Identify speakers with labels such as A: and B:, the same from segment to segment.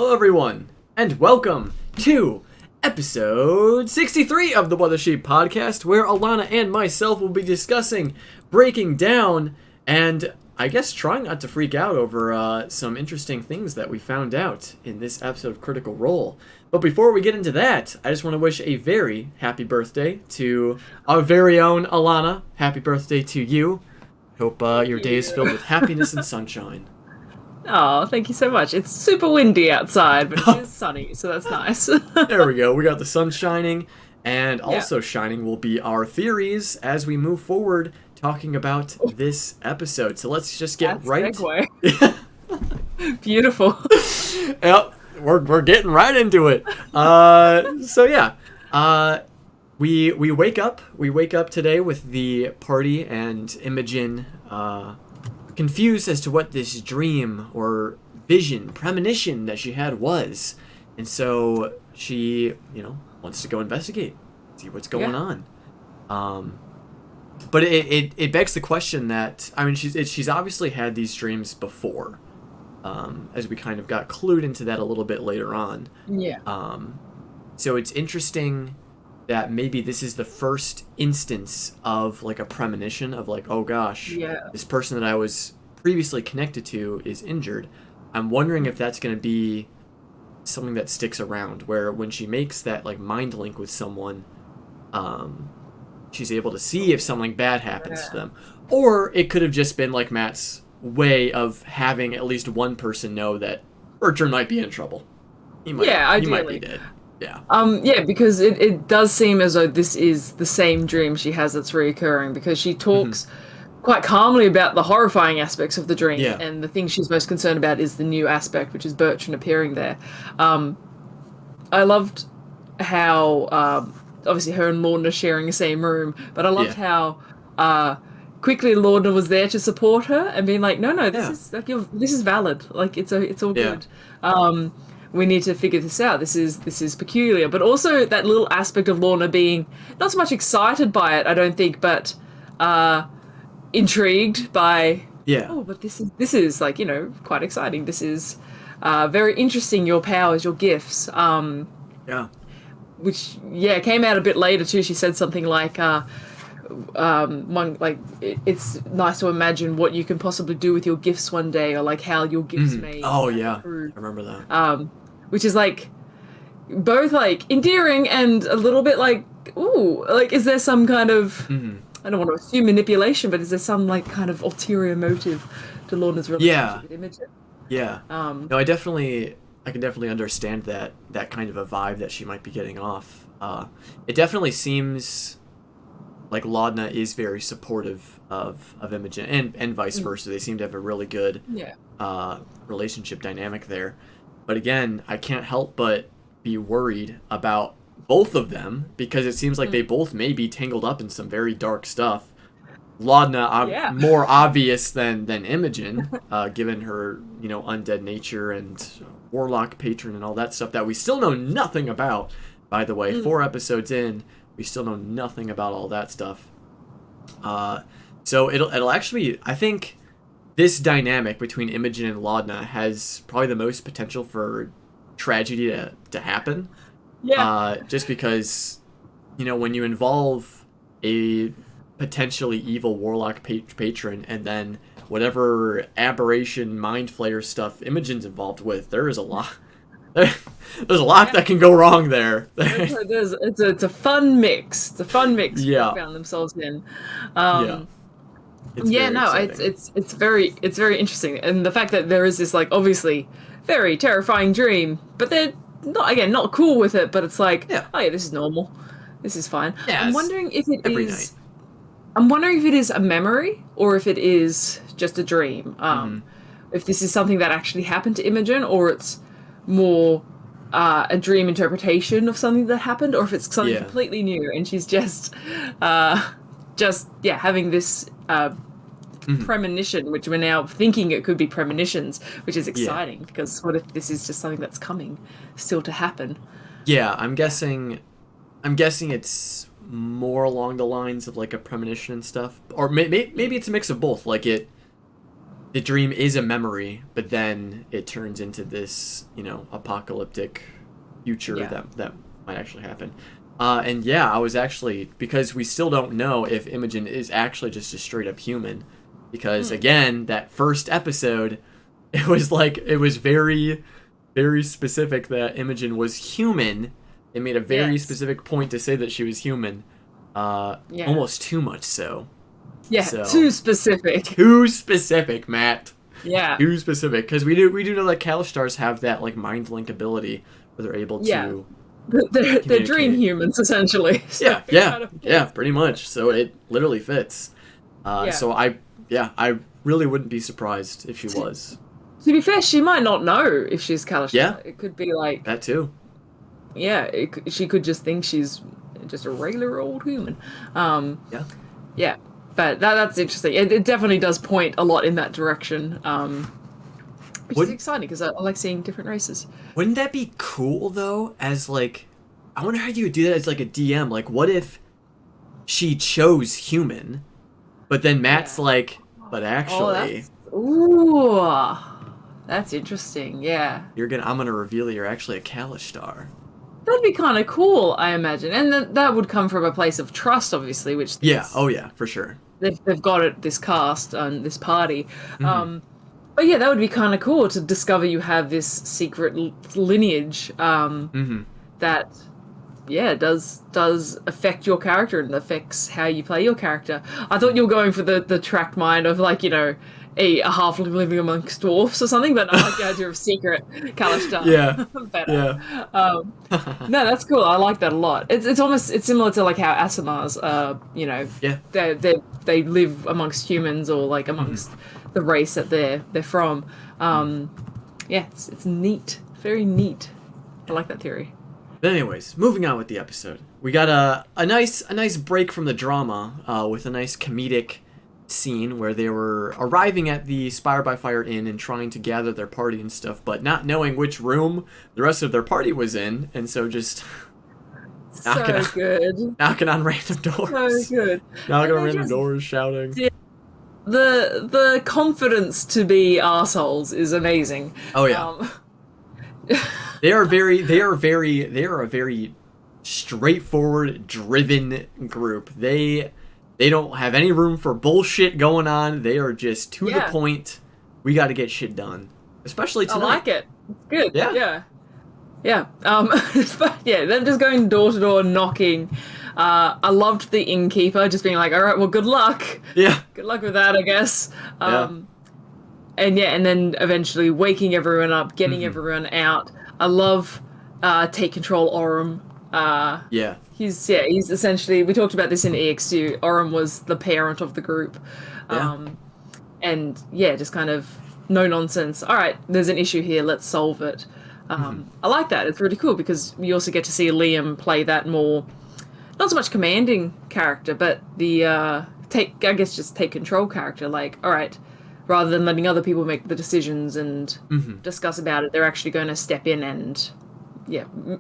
A: Hello everyone, and welcome to episode 63 of the Mother Sheep podcast, where Alana and myself will be discussing, breaking down, and I guess trying not to freak out over some interesting things that we found out in this episode of Critical Role. But before we get into that, I just want to wish a very happy birthday to our very own Alana. Happy birthday to you. Hope your day is filled with happiness and sunshine.
B: Oh, thank you so much. It's super windy outside, but it is sunny, so that's nice.
A: There we go. We got the sun shining, and also shining will be our theories as we move forward talking about this episode. So let's just get
B: segue. Beautiful.
A: Yep, we're getting right into it. We wake up today with the party and Imogen confused as to what this dream or vision, premonition that she had was. And so she, wants to go investigate, see what's going on. But it begs the question that, she's obviously had these dreams before, as we kind of got clued into that a little bit later on.
B: Yeah.
A: So it's interesting that maybe this is the first instance of like a premonition of like, oh gosh, this person that I was previously connected to is injured. I'm wondering if that's going to be something that sticks around, where when she makes that like mind link with someone, she's able to see if something bad happens to them. Or it could have just been like Matt's way of having at least one person know that Bertrand might be in trouble. He might be dead. Yeah.
B: Because it does seem as though this is the same dream she has that's reoccurring, because she talks quite calmly about the horrifying aspects of the dream, and the thing she's most concerned about is the new aspect, which is Bertrand appearing there. I loved how, obviously her and Lorna sharing the same room, but I loved how quickly Lorna was there to support her and being like, no, this is valid. Like, it's all good. We need to figure this out. This is peculiar. But also that little aspect of Lorna being not so much excited by it, I don't think, but intrigued by, oh, but this is like, quite exciting. This is very interesting, your powers, your gifts. Which, came out a bit later too. She said something like, it's nice to imagine what you can possibly do with your gifts one day, or like how your gifts may improve.
A: I remember that.
B: Which is like both like endearing and a little bit like, ooh, like is there some kind of I don't want to assume manipulation, but is there some like kind of ulterior motive to Lorna's relationship with Imogen?
A: Yeah. No, I can definitely understand that kind of a vibe that she might be getting off. It definitely seems like Laudna is very supportive of Imogen, and vice versa. They seem to have a really good relationship dynamic there. But again, I can't help but be worried about both of them, because it seems like they both may be tangled up in some very dark stuff. Laudna more obvious than Imogen, given her undead nature and warlock patron and all that stuff that we still know nothing about. By the way, 4 episodes in, we still know nothing about all that stuff. So it'll actually, I think this dynamic between Imogen and Laudna has probably the most potential for tragedy to happen. Just because, when you involve a potentially evil warlock patron, and then whatever aberration mind flayer stuff Imogen's involved with, there is a lot. There's a lot that can go wrong there.
B: It's a fun mix. It's a fun mix they found themselves in. It's very interesting, and the fact that there is this like obviously very terrifying dream, but they're not cool with it. But it's like, this is normal. This is fine. I'm wondering if it is. I'm wondering if it is a memory or if it is just a dream. If this is something that actually happened to Imogen, or it's more a dream interpretation of something that happened, or if it's something completely new and she's just having this premonition, which we're now thinking it could be premonitions, which is exciting, because what if this is just something that's coming still to happen?
A: I'm guessing it's more along the lines of like a premonition and stuff, or maybe it's a mix of both. Like the dream is a memory, but then it turns into this, apocalyptic future that might actually happen. And yeah, I was actually, because we still don't know if Imogen is actually just a straight up human, because again, that first episode, it was very, very specific that Imogen was human. They made a very specific point to say that she was human, almost too much so.
B: Yeah, so, too specific.
A: Too specific, Matt.
B: Yeah.
A: Too specific, because we do know that Kalistars have that like mind link ability where they're able to.
B: They're dream humans essentially.
A: So yeah, pretty much. So it literally fits. So I really wouldn't be surprised if she was.
B: To be fair, she might not know if she's Kalishtar.
A: Yeah,
B: it could be like
A: that too.
B: Yeah, she could just think she's just a regular old human. Yeah. But that's interesting. It definitely does point a lot in that direction, which is exciting because I like seeing different races.
A: Wouldn't that be cool though? As like, I wonder how you would do that as like a DM. Like, what if she chose human, but then Matt's like, but actually,
B: that's interesting. Yeah,
A: I'm gonna reveal that you're actually a Kalishtar.
B: That'd be kind of cool, I imagine, and that would come from a place of trust, obviously. Which
A: For sure.
B: They've got it, this cast and this party. But yeah, that would be kind of cool to discover you have this secret lineage that, does affect your character and affects how you play your character. I thought you were going for the tracked mind of like, a halfling living amongst dwarfs or something, but I like the idea of secret Kalishtar. Better.
A: Yeah.
B: No, that's cool. I like that a lot. It's similar to like how Asimars, they live amongst humans or like amongst the race that they're from. It's neat, very neat. I like that theory.
A: But anyways, moving on with the episode, we got a nice break from the drama with a nice comedic scene where they were arriving at the Spire by Fire Inn and trying to gather their party and stuff, but not knowing which room the rest of their party was in, and so just knocking on random doors.
B: So good.
A: Knocking on random doors, shouting.
B: The confidence to be arseholes is amazing.
A: Oh yeah. They are a very straightforward, driven group. They don't have any room for bullshit going on. They are just to the point. We got to get shit done, especially tonight.
B: I like it. It's good. Yeah. But yeah, them just going door to door knocking. I loved the innkeeper just being like, "All right, well, good luck."
A: Yeah.
B: Good luck with that, I guess. And then eventually waking everyone up, getting everyone out. I love take control Orym. He's essentially, we talked about this in EX2, Orym was the parent of the group. Just kind of no nonsense. All right, there's an issue here, let's solve it. I like that. It's really cool because we also get to see Liam play that more, not so much commanding character, but the take control character. Like, all right, rather than letting other people make the decisions and discuss about it, they're actually going to step in and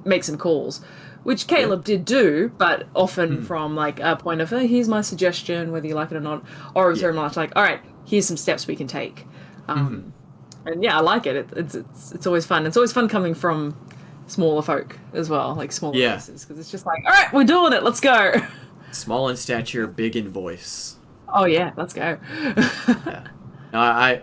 B: make some calls, which Caleb did do, but often from like a point of, here's my suggestion, whether you like it or not. Or very much like, all right, here's some steps we can take. And I like it. It's always fun. It's always fun coming from smaller folk as well, like smaller voices, because it's just like, all right, we're doing it. Let's go.
A: Small in stature, big in voice.
B: Oh yeah, let's go.
A: No, I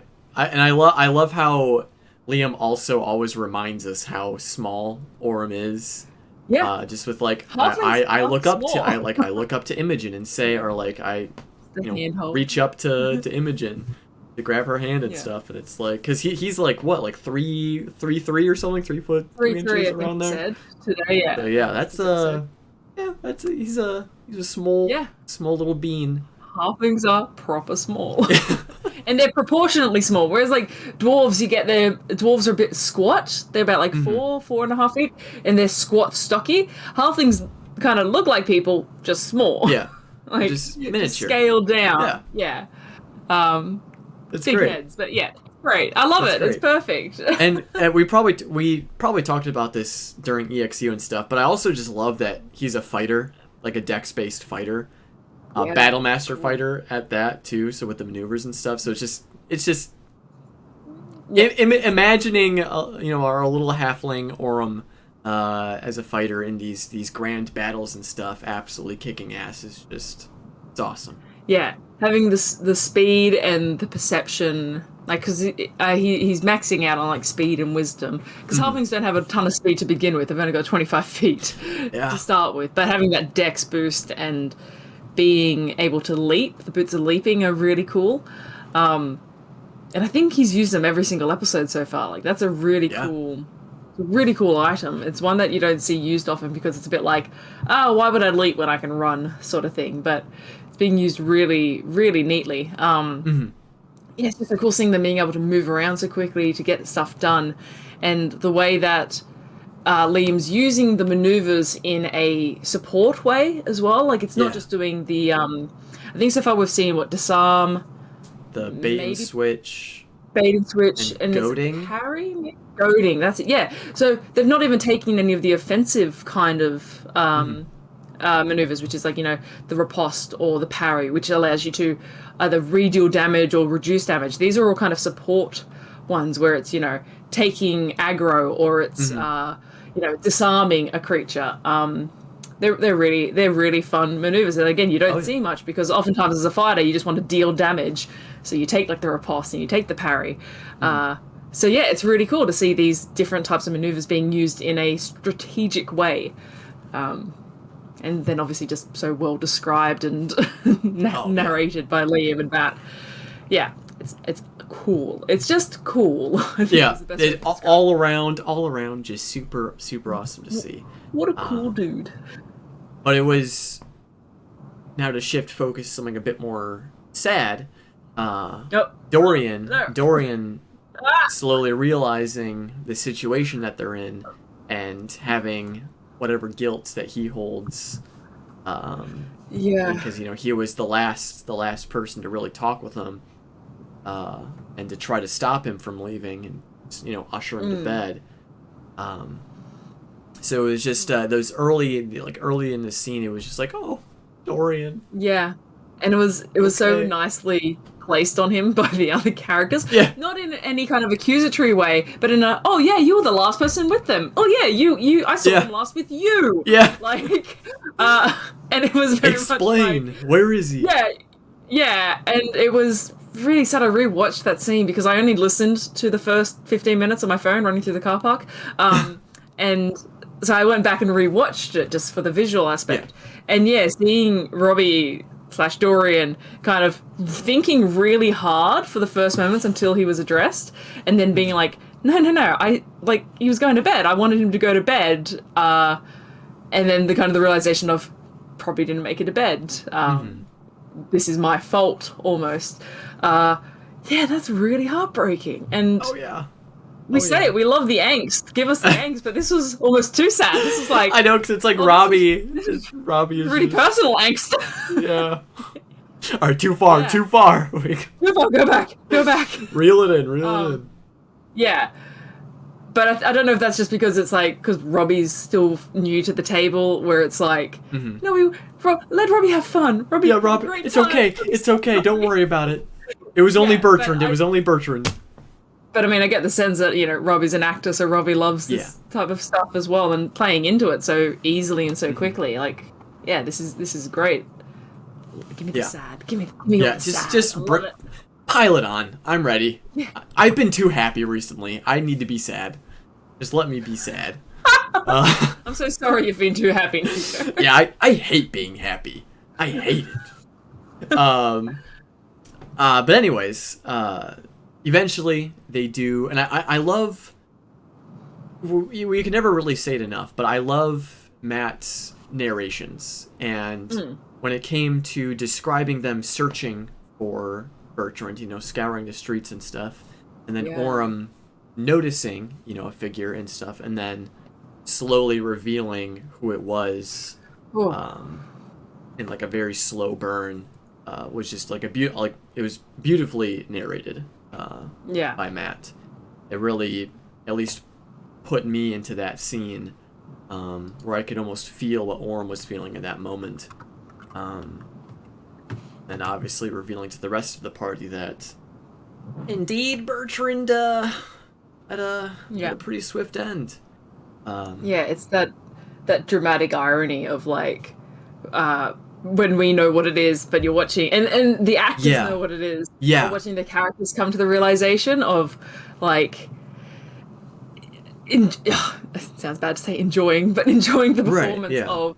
A: love how Liam also always reminds us how small Orym is.
B: Yeah.
A: Just with like I look up to Imogen and say, or like reach up to Imogen to grab her hand and stuff, and it's like, because he's like what, like 3'3" or something, 3 foot 3 inches around there.
B: Said today,
A: So he's a small little bean.
B: Halflings are proper small. And they're proportionately small, whereas like dwarves, dwarves are a bit squat. They're about like 4.5 feet, and they're squat, stocky. Halflings kind of look like people, just small.
A: Yeah,
B: like
A: just miniature,
B: scaled down. Yeah.
A: It's
B: big
A: great.
B: heads, but great. I love it. Great. It's perfect.
A: and we probably talked about this during EXU and stuff, but I also just love that he's a fighter, like a dex-based fighter. Battle master fighter at that too, so with the maneuvers and stuff, so it's just Imagining, our little halfling Orem as a fighter in these grand battles and stuff, absolutely kicking ass is just, it's awesome.
B: Yeah, having the speed and the perception, like, because he's maxing out on like speed and wisdom. Because halflings don't have a ton of speed to begin with; they've only got 25 feet to start with. But having that dex boost and being able to leap, the boots of leaping are really cool. And I think he's used them every single episode so far. Like, that's a really cool item. It's one that you don't see used often because it's a bit like, oh, why would I leap when I can run, sort of thing. But it's being used really, really neatly. Yeah, it's just a cool seeing them being able to move around so quickly to get stuff done, and the way that Liam's using the maneuvers in a support way as well. Like, it's not just doing the. I think so far we've seen disarm,
A: the bait and switch,
B: and
A: goading.
B: Parry. Goading, that's it. Yeah. So they've not even taken any of the offensive kind of maneuvers, which is like, the riposte or the parry, which allows you to either redeal damage or reduce damage. These are all kind of support ones where it's, taking aggro, or it's disarming a creature. They're really fun maneuvers, and again, you don't see much because oftentimes as a fighter you just want to deal damage, so you take like the riposte and you take the parry. So yeah, it's really cool to see these different types of maneuvers being used in a strategic way, and then obviously just so well described and narrated by Liam and Matt. Yeah, it's cool. It's just cool.
A: Yeah, all around, just super awesome to see.
B: What a cool dude.
A: But it was now to shift focus to something a bit more sad. Dorian. Slowly realizing the situation that they're in and having whatever guilt that he holds, because he was the last person to really talk with him, and to try to stop him from leaving and usher him to bed. So it was just those early in the scene, it was just like, oh, Dorian.
B: Yeah, and it was so nicely placed on him by the other characters.
A: Yeah.
B: Not in any kind of accusatory way, but in a, oh yeah, you were the last person with them. Oh yeah, you I saw him last with you.
A: Yeah.
B: Like, and it was very
A: explain,
B: much like,
A: where is he?
B: Yeah, and it was really sad. I rewatched that scene because I only listened to the first 15 minutes on my phone running through the car park. And so I went back and rewatched it just for the visual aspect. Yeah. And seeing Robbie / Dorian kind of thinking really hard for the first moments until he was addressed, and then being like, no, he was going to bed. I wanted him to go to bed. And then the realization of probably didn't make it to bed. This is my fault almost. That's really heartbreaking. And we say it, we love the angst. Give us the angst, but this was almost too sad. This is like,
A: I know, because it's like Robbie. Robbie is
B: really personal angst.
A: Yeah. All right, too far.
B: Too far, go back.
A: Reel it in.
B: Yeah. But I don't know if that's just because it's like, because Robbie's still new to the table, where it's like, no, let Robbie have fun. Robbie,
A: it's okay. Don't worry about it. It was only Bertrand.
B: But I mean, I get the sense that, Robbie's an actor, so Robbie loves this type of stuff as well, and playing into it so easily and so quickly. Like, this is great. Give me the sad. Give me all the sad.
A: Just pile it on. I'm ready. Yeah. I've been too happy recently. I need to be sad. Just let me be sad.
B: I'm so sorry you've been too happy.
A: Yeah, I hate being happy. I hate it. But anyways, eventually they do, and I love, we can never really say it enough, but I love Matt's narrations, and when it came to describing them searching for Bertrand, scouring the streets and stuff, and then Orem noticing, a figure and stuff, and then slowly revealing who it was, in like a very slow burn, was just like it was beautifully narrated. By Matt. It really at least put me into that scene, where I could almost feel what Orem was feeling in that moment, and obviously revealing to the rest of the party that indeed, Bertrand had a pretty swift end.
B: Yeah, it's that dramatic irony of like when we know what it is, but you're watching, and the actors know what it is.
A: Yeah,
B: you're watching the characters come to the realization of like. It sounds bad to say enjoying, but enjoying the performance of,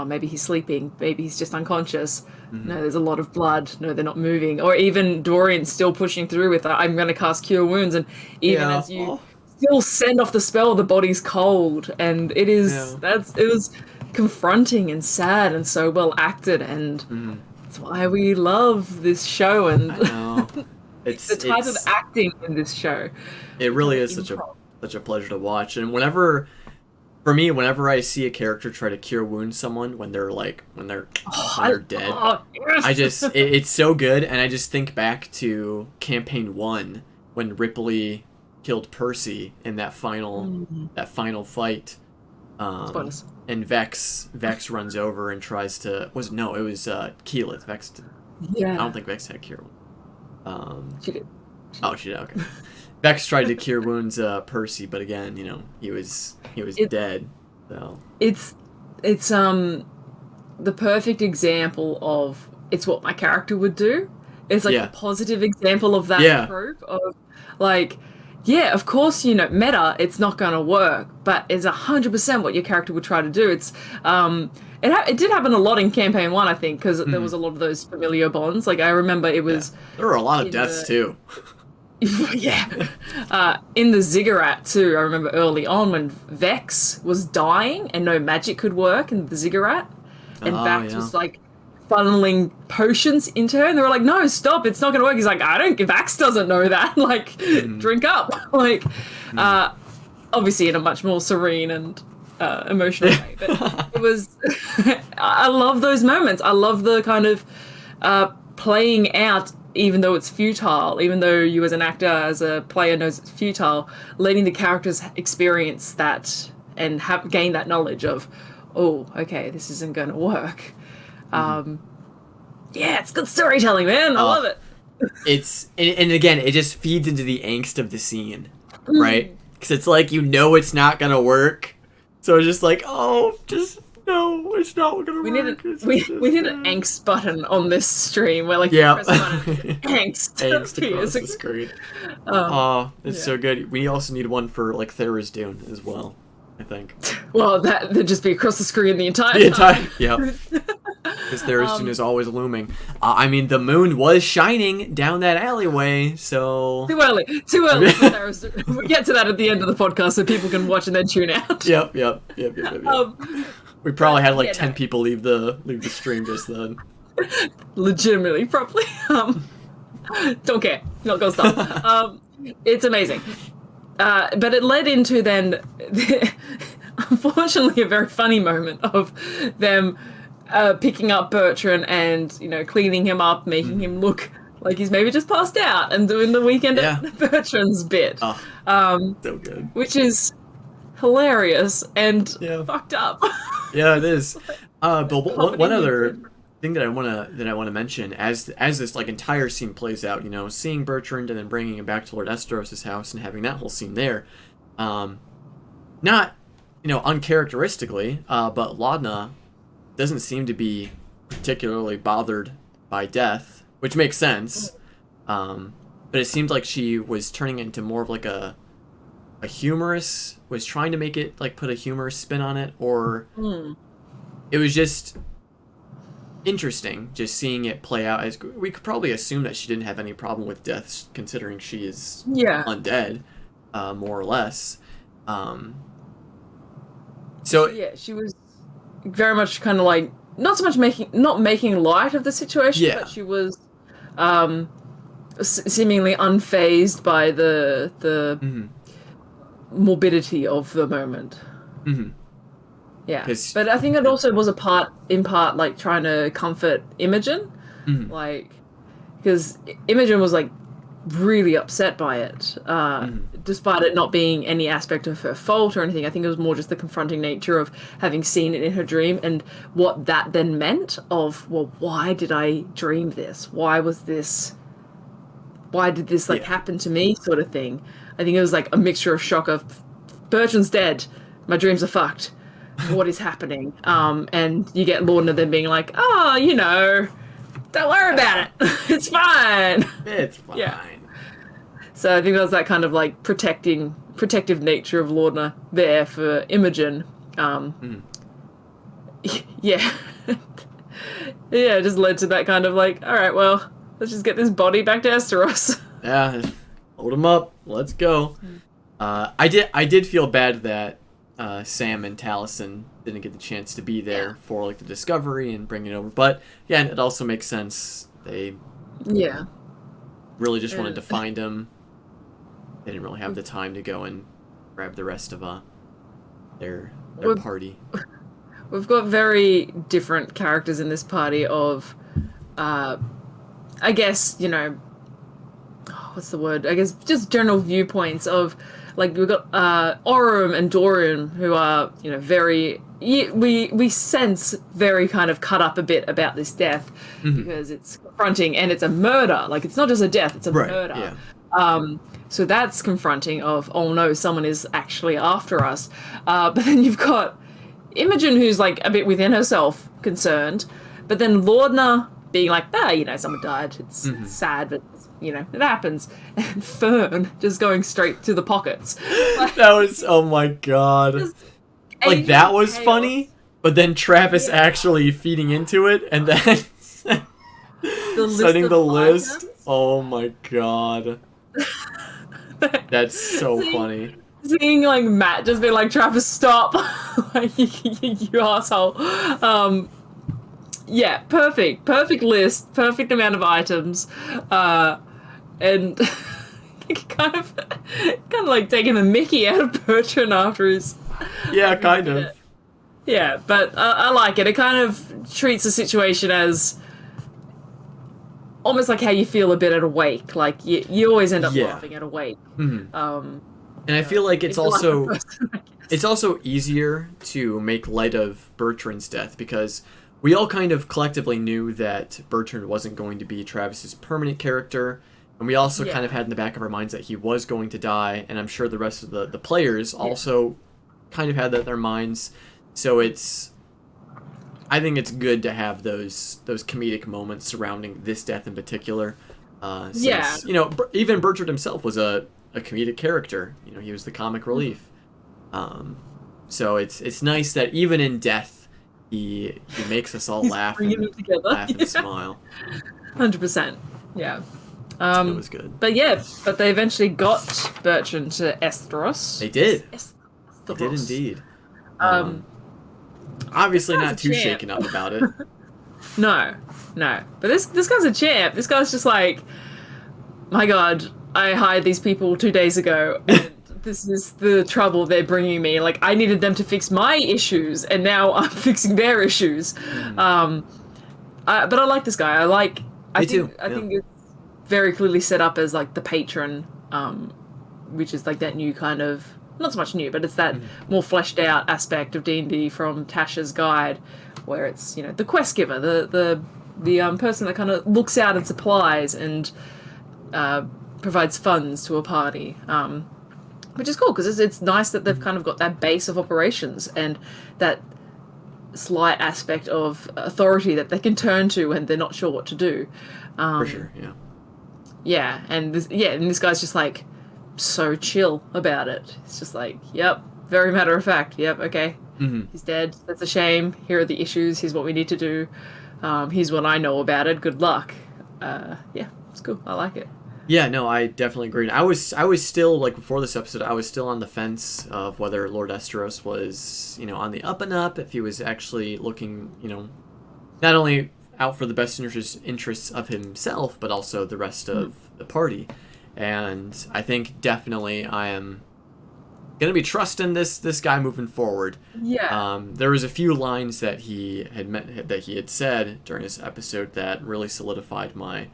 B: maybe he's sleeping, maybe he's just unconscious. Mm-hmm. No, there's a lot of blood. No, they're not moving. Or even Dorian still pushing through with, I'm going to cast Cure Wounds, and even as you still send off the spell, the body's cold, and it is it was confronting and sad and so well acted, and that's why we love this show and. I know. It's the type of acting in this show.
A: It really is such a pleasure to watch. And whenever I see a character try to cure wound someone when they're dead, it's so good. And I just think back to Campaign 1 when Ripley killed Percy in that final fight. And Vex runs over and tries to it was Keyleth. Vex. I don't think Vex had cure wound.
B: She did.
A: She did. Okay. Vex tried to cure wounds Percy, but again, he was dead. So
B: it's the perfect example of it's what my character would do. It's like a positive example of that trope of like, of course, meta, it's not going to work, but it's 100% what your character would try to do. It's It did happen a lot in Campaign 1, I think, because there was a lot of those familiar bonds. Like, I remember it was...
A: Yeah. There were a lot of deaths, too.
B: In the Ziggurat, too, I remember early on when Vex was dying and no magic could work in the Ziggurat. And Vex was, like, funneling potions into her. And they were like, no, stop, it's not going to work. He's like, Vex doesn't know that. Like, drink up. Like, obviously in a much more serene and... emotional way, but it was I love those moments. I love the kind of playing out, even though it's futile, even though you as an actor, as a player knows it's futile, letting the characters experience that and gain that knowledge of, okay, this isn't going to work. It's good storytelling, man. I love it.
A: It's and again, it just feeds into the angst of the scene, right? Because it's like, it's not going to work. So it's just like, it's not gonna work.
B: We need an angst button on this stream where press a button, angst
A: across the screen. It's so good. We also need one for Thera's Dune as well, I think.
B: Well, that'd just be across the screen the entire time.
A: Because Thera's Dune is always looming. I mean, the moon was shining down that alleyway, so...
B: Too early for Thera's Dune. We'll get to that at the end of the podcast so people can watch and then tune out.
A: Yep. We probably had 10 people leave the stream just then.
B: Legitimately, probably. Don't care. Not gonna stop. It's amazing. But it led into then, unfortunately, a very funny moment of them picking up Bertrand and, cleaning him up, making him look like he's maybe just passed out and doing the weekend at Bertrand's bit.
A: So good.
B: Which is hilarious and fucked up.
A: Yeah, it is. But one other thing that I want to mention as this entire scene plays out, seeing Bertrand and then bringing him back to Lord Esteros' house and having that whole scene there, not uncharacteristically, but Laudna doesn't seem to be particularly bothered by death, which makes sense. But it seemed like she was turning into more of a humorous, was trying to make it put a humorous spin on it, or it was just interesting just seeing it play out. As we could probably assume that she didn't have any problem with deaths, considering she is undead, more or less. So
B: she was very much kind of not so much making light of the situation, but she was seemingly unfazed by the morbidity of the moment. Yeah, but I think it also was in part trying to comfort Imogen, because Imogen was really upset by it, despite it not being any aspect of her fault or anything. I think it was more just the confronting nature of having seen it in her dream and what that then meant of, well, why did I dream this? Why did this happen to me, sort of thing. I think it was like a mixture of shock of Bertrand's dead, my dreams are fucked, what is happening? And you get Lorna then being like, oh, don't worry about it. It's fine.
A: It's fine.
B: Yeah. So I think that was that kind of like protective nature of Lorna there for Imogen. Yeah. Yeah, it just led to that kind of like, all right, well, let's just get this body back to Esteros.
A: Yeah, hold him up. Let's go. I did feel bad that Sam and Taliesin didn't get the chance to be there for like the discovery and bring it over. But yeah, and it also makes sense. They really just wanted to find him. They didn't really have the time to go and grab the rest of their party.
B: We've got very different characters in this party of, I guess, what's the word? I guess just general viewpoints of, like, we've got Orym and Dorian, who are, very... We sense very kind of cut up a bit about this death because it's confronting and it's a murder. Like, it's not just a death, it's a murder. Yeah. So that's confronting of, oh no, someone is actually after us. But then you've got Imogen, who's like a bit within herself concerned, but then Lorna being like, someone died. It's sad, but it happens. And Fern just going straight to the pockets.
A: That was, oh my god. Like, that was chaos. Funny, but then Travis actually feeding into it, and then setting the list. Items. Oh my god. That's so funny.
B: Seeing, like, Matt just being like, Travis, stop. Like, you asshole. Yeah, perfect list, perfect amount of items, and kind of like taking the mickey out of Bertrand after his.
A: Yeah, kind of.
B: Yeah, but I like it. It kind of treats the situation as almost like how you feel a bit at a wake. Like you always end up laughing at a wake.
A: And I feel like it's also it's also easier to make light of Bertrand's death because we all kind of collectively knew that Bertrand wasn't going to be Travis's permanent character, and we also kind of had in the back of our minds that he was going to die, and I'm sure the rest of the players also kind of had that in their minds. So I think it's good to have those comedic moments surrounding this death in particular. Since, even Bertrand himself was a comedic character. He was the comic relief. So it's nice that even in death, he makes us all laugh and smile.
B: 100%. Yeah.
A: It was good.
B: But they eventually got Bertrand to Esteros.
A: They did. They did indeed. Obviously not too shaken up about it.
B: No. But this guy's a champ. This guy's just like, my god, I hired these people 2 days ago, and this is the trouble they're bringing me. Like, I needed them to fix my issues, and now I'm fixing their issues. But I like this guy. I think it's very clearly set up as, like, the patron, which is, like, that new kind of... Not so much new, but it's that more fleshed out aspect of D&D from Tasha's Guide, where it's, the quest giver, the person that kind of looks out and supplies and provides funds to a party, which is cool because it's nice that they've kind of got that base of operations and that slight aspect of authority that they can turn to when they're not sure what to do.
A: For sure, yeah.
B: Yeah, and this guy's just like so chill about it. It's just like, yep, very matter of fact. Yep, okay. He's dead. That's a shame. Here are the issues. Here's what we need to do. Here's what I know about it. Good luck. Yeah, it's cool. I like it.
A: Yeah, no, I definitely agree. I was still, like, before this episode, I was still on the fence of whether Lord Esteros was, on the up and up, if he was actually looking, not only out for the best interests of himself, but also the rest of the party. And I think definitely I am going to be trusting this guy moving forward.
B: Yeah.
A: There was a few lines that he had said during this episode that really solidified my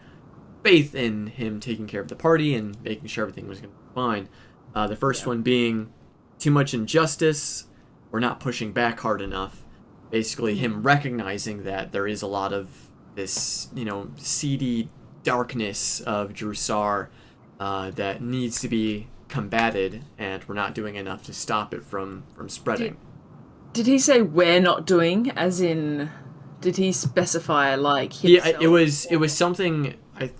A: faith in him taking care of the party and making sure everything was going to be fine. The first one being too much injustice or not pushing back hard enough. Basically, him recognizing that there is a lot of this, seedy darkness of Drusar that needs to be combated, and we're not doing enough to stop it from spreading.
B: Did he say we're not doing, as in, did he specify, like, himself?
A: Yeah, it was something,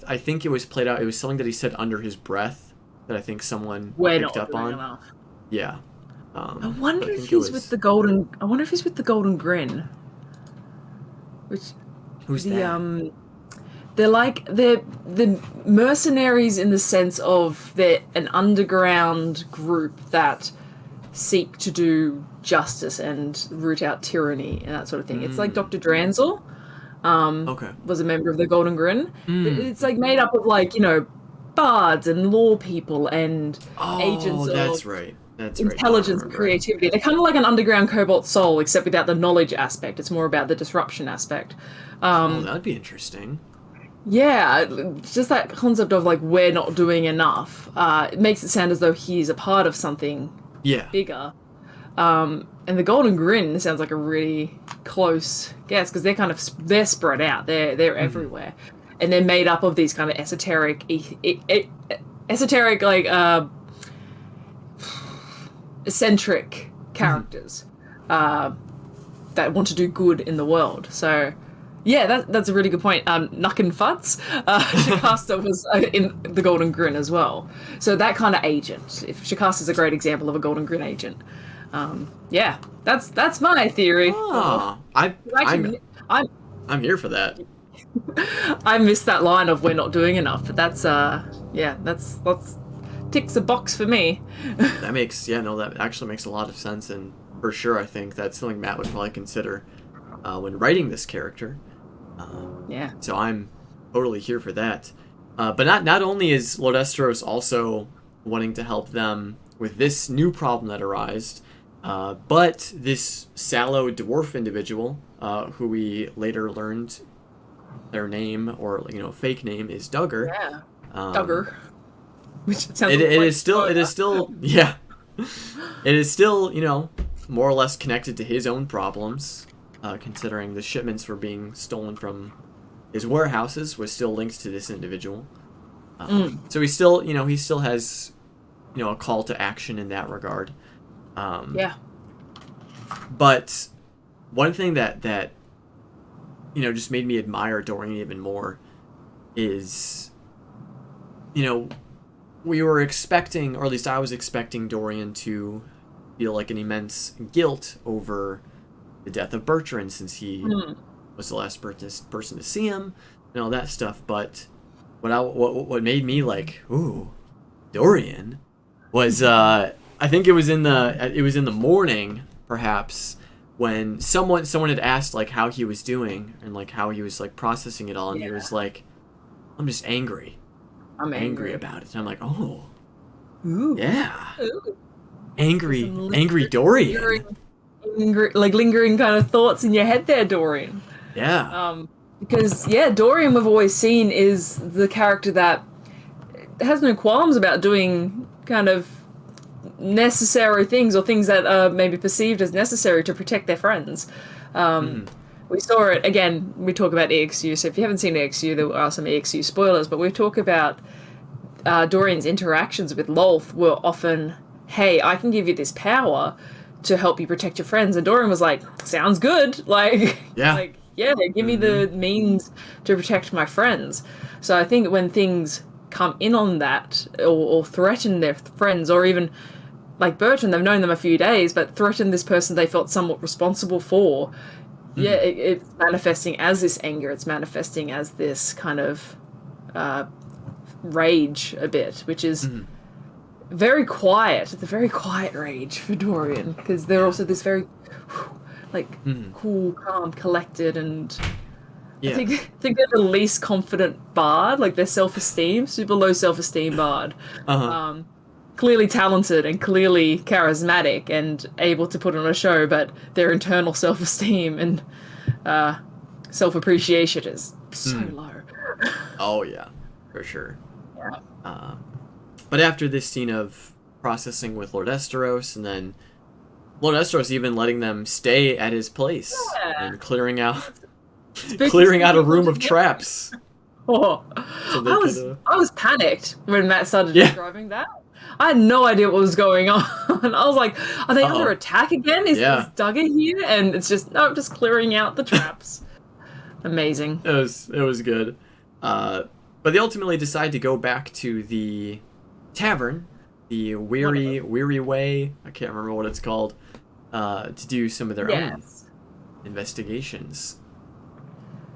A: I think it was played out, it was something that he said under his breath that I think someone picked up on.
B: Enough.
A: Yeah.
B: I wonder if he's with the golden grin.
A: Who's that?
B: They're the mercenaries in the sense of they're an underground group that seek to do justice and root out tyranny and that sort of thing. It's like Dr. Dranzel was a member of the Golden Grin. It's like made up of bards and law people and agents
A: that's
B: of
A: right.
B: intelligence and creativity. They're kind of like an underground cobalt soul, except without the knowledge aspect. It's more about the disruption aspect.
A: That'd be interesting.
B: Yeah, just that concept of, like, we're not doing enough. It makes it sound as though he's a part of something bigger. And the Golden Grin sounds like a really close guess, because they're spread out. They're everywhere. And they're made up of these kind of esoteric, like, eccentric characters that want to do good in the world. So, yeah, that's a really good point. Nuckin Futz, Shikasta was in the Golden Grin as well. So that kind of agent. If Shikasta's a great example of a Golden Grin agent. Yeah, that's my theory.
A: I'm here for that.
B: I missed that line of we're not doing enough, but that's ticks a box for me.
A: That actually makes a lot of sense, and for sure I think that's something Matt would probably consider when writing this character. So I'm totally here for that. But not only is Lord Estros also wanting to help them with this new problem that arose, but this sallow dwarf individual, who we later learned their name or fake name is Duggar.
B: Yeah, Duggar. Which sounds
A: it is still more or less connected to his own problems, considering the shipments were being stolen from his warehouses was still linked to this individual. So he still has a call to action in that regard. But one thing that just made me admire Dorian even more is we were expecting, or at least I was expecting, Dorian to feel like an immense guilt over the death of Bertrand, since he was the last person to see him and all that stuff. But what made me like, ooh, Dorian, was I think it was in the morning, perhaps, when someone had asked like how he was doing and like how he was like processing it all, and he was like, I'm just angry. I'm angry about it. And I'm like, oh, ooh. Yeah. Ooh. Angry Dorian.
B: Lingering kind of thoughts in your head there, Dorian.
A: Yeah.
B: Because, Dorian we've always seen is the character that has no qualms about doing kind of necessary things, or things that are maybe perceived as necessary to protect their friends. We saw it, again, we talk about EXU, so if you haven't seen EXU, there are some EXU spoilers, but we talk about Dorian's interactions with Lolth were often, hey, I can give you this power to help you protect your friends, and Dorian was like, sounds good, give me the means to protect my friends. So I think when things come in on that, or threaten their friends, or even, like Bertrand, they've known them a few days, but threaten this person they felt somewhat responsible for, it's manifesting as this anger, it's manifesting as this kind of rage a bit, which is very quiet. It's a very quiet rage for Dorian, because they're also this very cool, calm, collected, and I think they're the least confident bard, like their self-esteem, super low self-esteem bard. Clearly talented and clearly charismatic and able to put on a show, but their internal self-esteem and self-appreciation is so low.
A: Oh, yeah. for sure.
B: Yeah.
A: But after this scene of processing with Lord Esteros, and then Lord Esteros even letting them stay at his place and clearing out a room of traps.
B: Oh,
A: So
B: I was panicked when Matt started describing that. I had no idea what was going on. I was like, are they under attack again? Is Duggar here? And it's just, no, just clearing out the traps. Amazing.
A: It was good. But they ultimately decide to go back to the tavern, the Weary Way, I can't remember what it's called, to do some of their own investigations.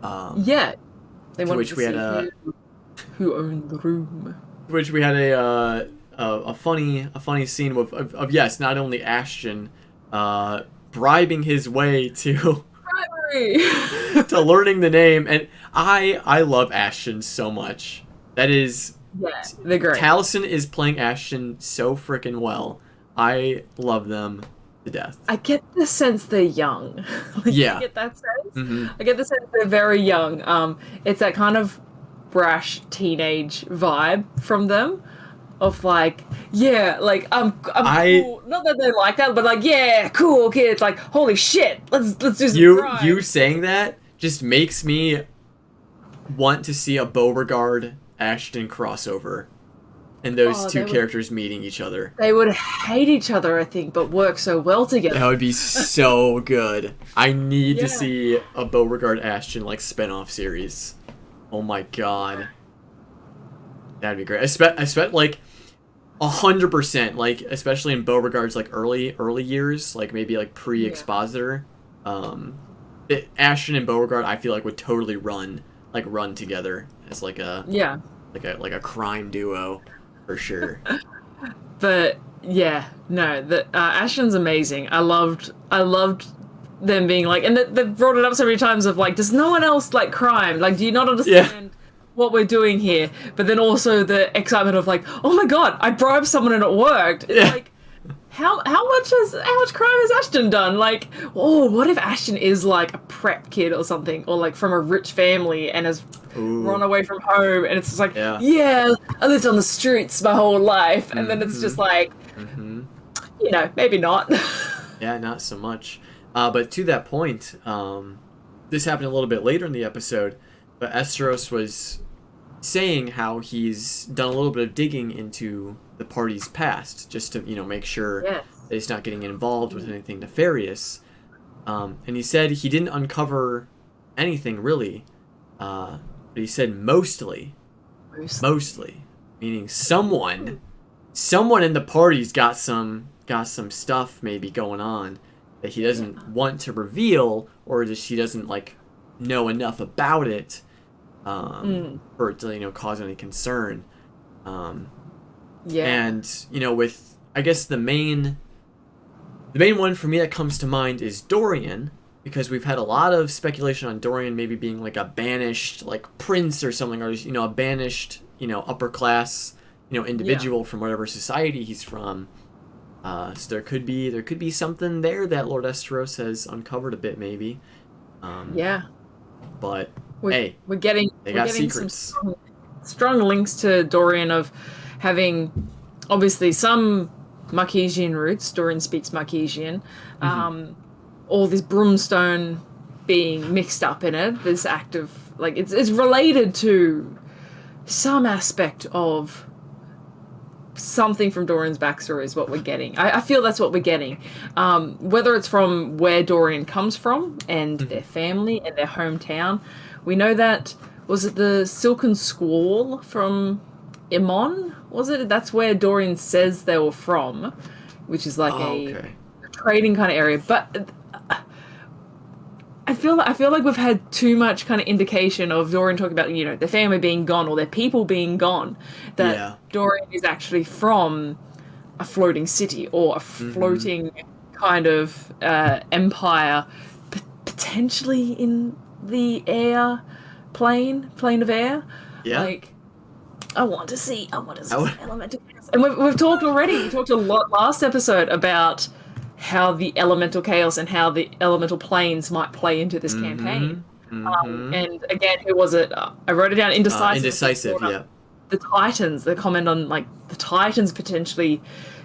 B: They wanted to see who owned the room.
A: Which we had a funny scene of yes, not only Ashton bribing his way to to learning the name, and I love Ashton so much. That is,
B: they're great.
A: Taliesin is playing Ashton so freaking well. I love them to death.
B: I get the sense they're young. I get that sense.
A: Mm-hmm.
B: I get the sense they're very young. It's that kind of brash teenage vibe from them. Of like, I'm cool. Not that they like that, but like, cool kids. Like, holy shit, let's do some crime.
A: You saying that just makes me want to see a Beauregard Ashton crossover, and those two characters meeting each other.
B: They would hate each other, I think, but work so well together.
A: That would be so good. I need to see a Beauregard Ashton like spinoff series. Oh my god. That'd be great. I spent like 100%, like especially in Beauregard's like early years, like maybe like pre-Expositor. Ashton and Beauregard, I feel like would totally run together as like a like a crime duo for sure.
B: But Ashton's amazing. I loved them being like, and they've brought it up so many times of like, does no one else like crime? Like, do you not understand what we're doing here? But then also the excitement of like, oh my god, I bribed someone and it worked. It's like, how much crime has Ashton done? Like, what if Ashton is like a prep kid or something, or like from a rich family and has run away from home, and it's just like, I lived on the streets my whole life, and then it's just like, maybe not.
A: Not so much. But to that point, this happened a little bit later in the episode, but Esteros was saying how he's done a little bit of digging into the party's past, just to, make sure that he's not getting involved with anything nefarious. And he said he didn't uncover anything really, but he said mostly, meaning someone in the party's got some stuff maybe going on that he doesn't want to reveal, or just he doesn't like know enough about it for it to cause any concern. And with, I guess, the main one for me that comes to mind is Dorian, because we've had a lot of speculation on Dorian maybe being like a banished like prince or something, or a banished upper class individual from whatever society he's from. So there could be something there that Lord Esteros has uncovered a bit, maybe. But we're getting secrets.
B: Some strong links to Dorian of having obviously some Marquesian roots. Dorian speaks Marquesian. All this brimstone being mixed up in it. This act of like it's related to some aspect of something from Dorian's backstory is what we're getting. I feel that's what we're getting. Whether it's from where Dorian comes from and their family and their hometown. We know that, was it the Silken Squall from Imon? Was it? That's where Dorian says they were from, which is like a trading kind of area. But I feel like we've had too much kind of indication of Dorian talking about, their family being gone or their people being gone, that Dorian is actually from a floating city or a floating kind of empire, potentially in the air plane of air. Like, I want to see elemental chaos. And we've talked already. We talked a lot last episode about how the elemental chaos and how the elemental planes might play into this campaign. And again, who was it? I wrote it down. Indecisive.
A: Indecisive,
B: the Titans, the comment on like the Titans potentially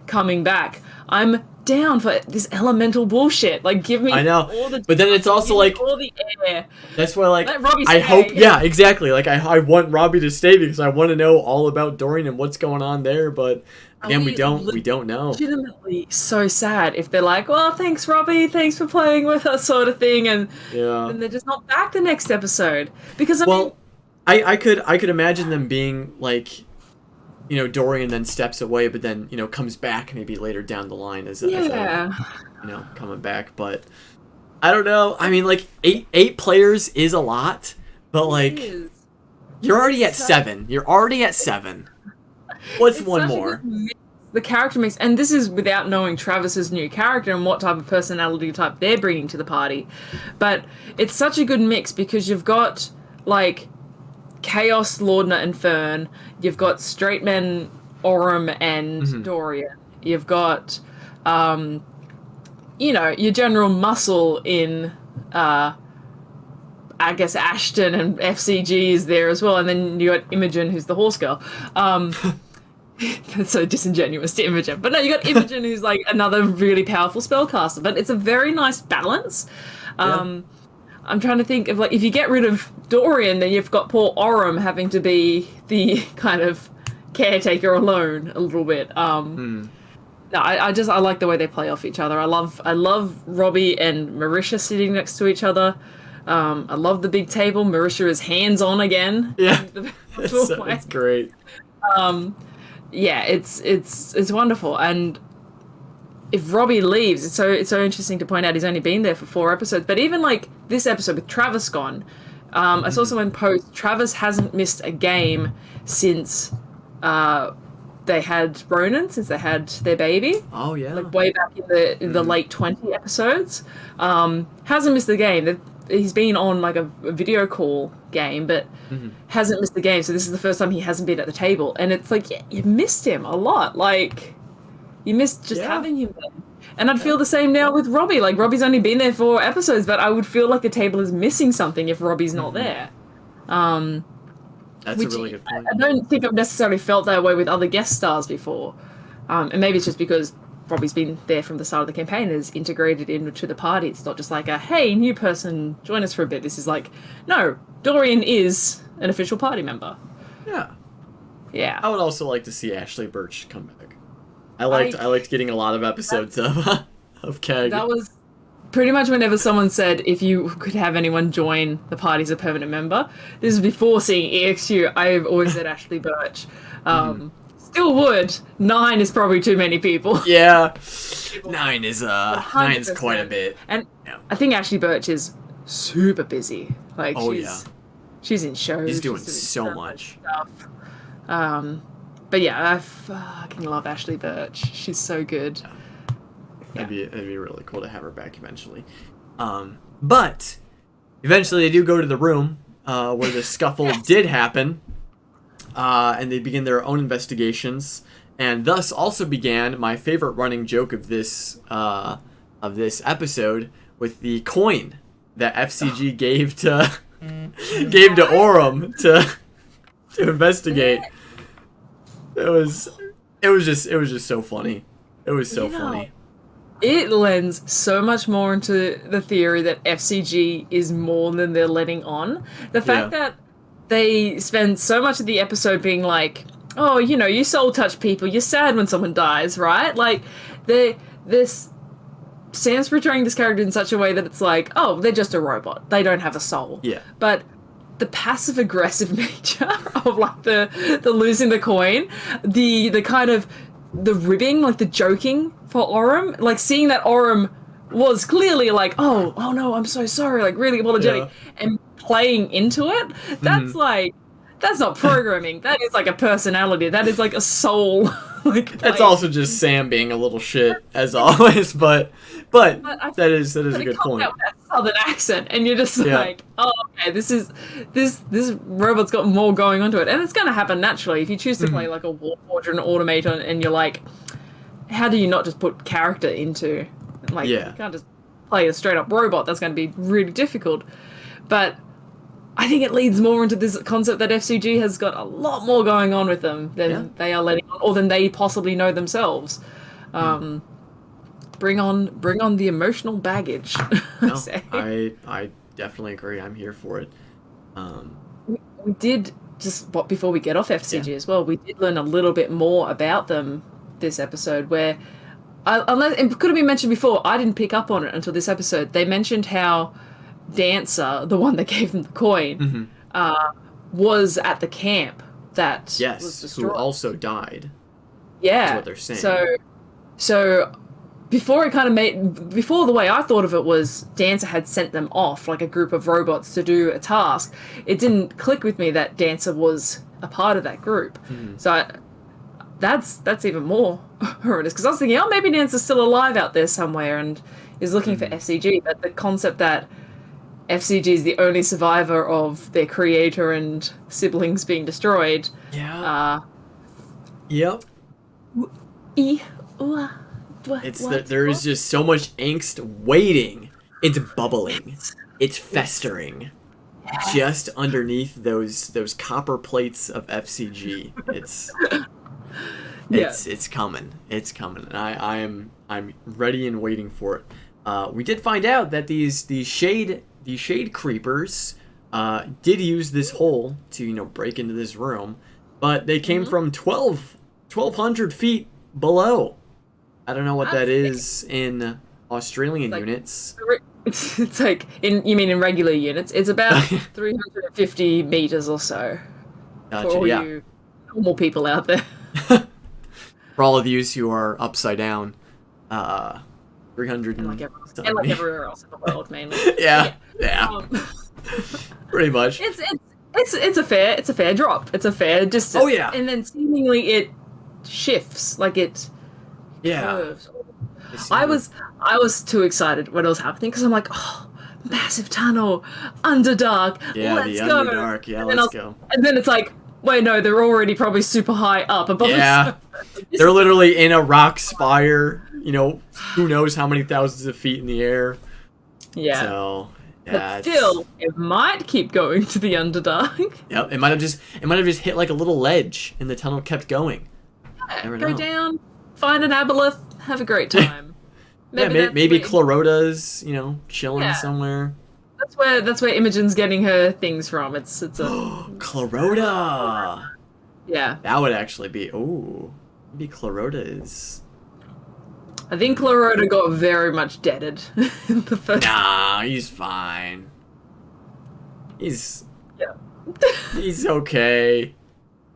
B: coming back. I'm down for this elemental bullshit. Like, give me
A: I know,
B: all the,
A: but then it's also like
B: all the air.
A: That's why, like,
B: Let Robbie
A: I
B: stay.
A: hope, yeah, exactly. Like, I want Robbie to stay because I want to know all about Dorian and what's going on there. But again, we don't know.
B: Legitimately so sad if they're like, well, thanks, Robbie, thanks for playing with us, sort of thing, and then they're just not back the next episode. Because
A: I could imagine them being like, you know, Dorian then steps away, but then, you know, comes back maybe later down the line as a, you know, coming back. But I don't know. I mean, like, eight players is a lot, but like, you're already at 7. You're already at 7. What's one more?
B: The character mix, and this is without knowing Travis's new character and what type of personality type they're bringing to the party. But it's such a good mix because you've got, like, Chaos, Lordna, and Fern. You've got Straight Men, Orym, and Dorian. You've got, you know, your general muscle in, I guess, Ashton, and FCG is there as well. And then you got Imogen, who's the horse girl. That's so disingenuous to Imogen. But no, you got Imogen, who's like another really powerful spellcaster. But it's a very nice balance. I'm trying to think of, like, if you get rid of Dorian, then you've got poor Orym having to be the kind of caretaker alone a little bit. No, I like the way they play off each other. I love Robbie and Marisha sitting next to each other. I love the big table. Marisha is hands on again.
A: Yeah, it's great.
B: Yeah, it's wonderful. And if Robbie leaves, it's so interesting to point out he's only been there for 4 episodes. But even like this episode with Travis gone, I saw someone post Travis hasn't missed a game since they had Ronan, since they had their baby.
A: Oh yeah,
B: like way back in the late 20 episodes. Hasn't missed a game. He's been on like a video call game, but hasn't missed the game. So this is the first time he hasn't been at the table, and it's like, yeah, you missed him a lot. Like, you missed just having him there. And I'd feel the same now with Robbie. Like, Robbie's only been there 4 episodes, but I would feel like the table is missing something if Robbie's not there.
A: That's a really good point.
B: I don't think I've necessarily felt that way with other guest stars before. And maybe it's just because Robbie's been there from the start of the campaign and is integrated into the party. It's not just like a, hey, new person, join us for a bit. This is like, no, Dorian is an official party member.
A: Yeah.
B: Yeah.
A: I would also like to see Ashley Birch come back. I liked getting a lot of episodes of Keg.
B: That was pretty much whenever someone said if you could have anyone join the party as a permanent member. This is before seeing EXU. I've always said Ashley Birch. Still would. 9 is probably too many people.
A: Yeah. 9 is quite a bit.
B: And I think Ashley Birch is super busy. Like, she's in shows.
A: She's doing so much
B: stuff. But yeah, I fucking love Ashley Birch. She's so good.
A: Yeah. It'd be really cool to have her back eventually. But eventually they do go to the room where the scuffle did happen, and they begin their own investigations, and thus also began my favorite running joke of this episode with the coin that FCG gave to Orym to investigate. It was just so funny. It was so funny.
B: It lends so much more into the theory that FCG is more than they're letting on. The fact that they spend so much of the episode being like, oh, you know, you soul touch people, you're sad when someone dies, right? Like, Sam's portraying this character in such a way that it's like, oh, they're just a robot. They don't have a soul. Yeah. But the passive aggressive nature of like the losing the coin, the kind of the ribbing, like the joking for Orym, like seeing that Orym was clearly like, oh no, I'm so sorry, like really apologetic, and playing into it. That's like, that's not programming. That is like a personality. That is like a soul. Like,
A: that's also just Sam being a little shit as always, but that is a good point.
B: Out with that southern accent, and you're just like, oh, okay, this robot's got more going onto it, and it's going to happen naturally if you choose to play like a Warforged or an Automaton, and you're like, how do you not just put character into, like, you can't just play a straight up robot. That's going to be really difficult. But I think it leads more into this concept that FCG has got a lot more going on with them than they are letting on, or than they possibly know themselves. Bring on the emotional baggage.
A: No, I definitely agree. I'm here for it.
B: We did before we get off FCG as well. We did learn a little bit more about them this episode, where unless it could have been mentioned before, I didn't pick up on it until this episode. They mentioned how Dancer, the one that gave them the coin, was at the camp that was destroyed.
A: Who also died.
B: Yeah,
A: that's what they're saying.
B: So before the way I thought of it was Dancer had sent them off like a group of robots to do a task. It didn't click with me that Dancer was a part of that group. So that's even more horrendous, because I was thinking, oh, maybe Dancer's still alive out there somewhere and is looking for FCG. But the concept that FCG is the only survivor of their creator and siblings being destroyed.
A: Yeah. Yep. There is just so much angst waiting. It's bubbling. It's festering. Just underneath those copper plates of FCG. It's coming. It's coming. And I'm ready and waiting for it. We did find out that these shade creepers did use this hole to break into this room, but they came from 1,200 feet below. I don't know what that is in Australian units.
B: It's like you mean in regular units? It's about 350 meters or so.
A: Gotcha,
B: for all you normal people out there.
A: For all of you who are upside down, 300
B: and like everywhere else in the world, mainly.
A: Yeah. Pretty much.
B: It's a fair drop. It's a fair distance.
A: Oh yeah.
B: And then seemingly it shifts, like it curves. I was too excited when it was happening, because I'm like, oh, massive tunnel, Underdark.
A: Yeah,
B: let's
A: the
B: go.
A: Underdark. Yeah, let's go.
B: And then it's like, wait, no, they're already probably super high up above.
A: Yeah, they're literally in a rock spire. Who knows how many thousands of feet in the air.
B: Yeah.
A: So.
B: But still, it might keep going to the Underdark.
A: Yep, it might have just hit like a little ledge, and the tunnel kept going.
B: Go down, find an aboleth, have a great time.
A: Maybe Chloroda's, chilling somewhere.
B: That's where Imogen's getting her things from. It's a
A: Chloroda.
B: Yeah.
A: That would actually be maybe Chloroda is.
B: I think Chloroda got very much deaded in the first.
A: Nah, he's fine. He's okay.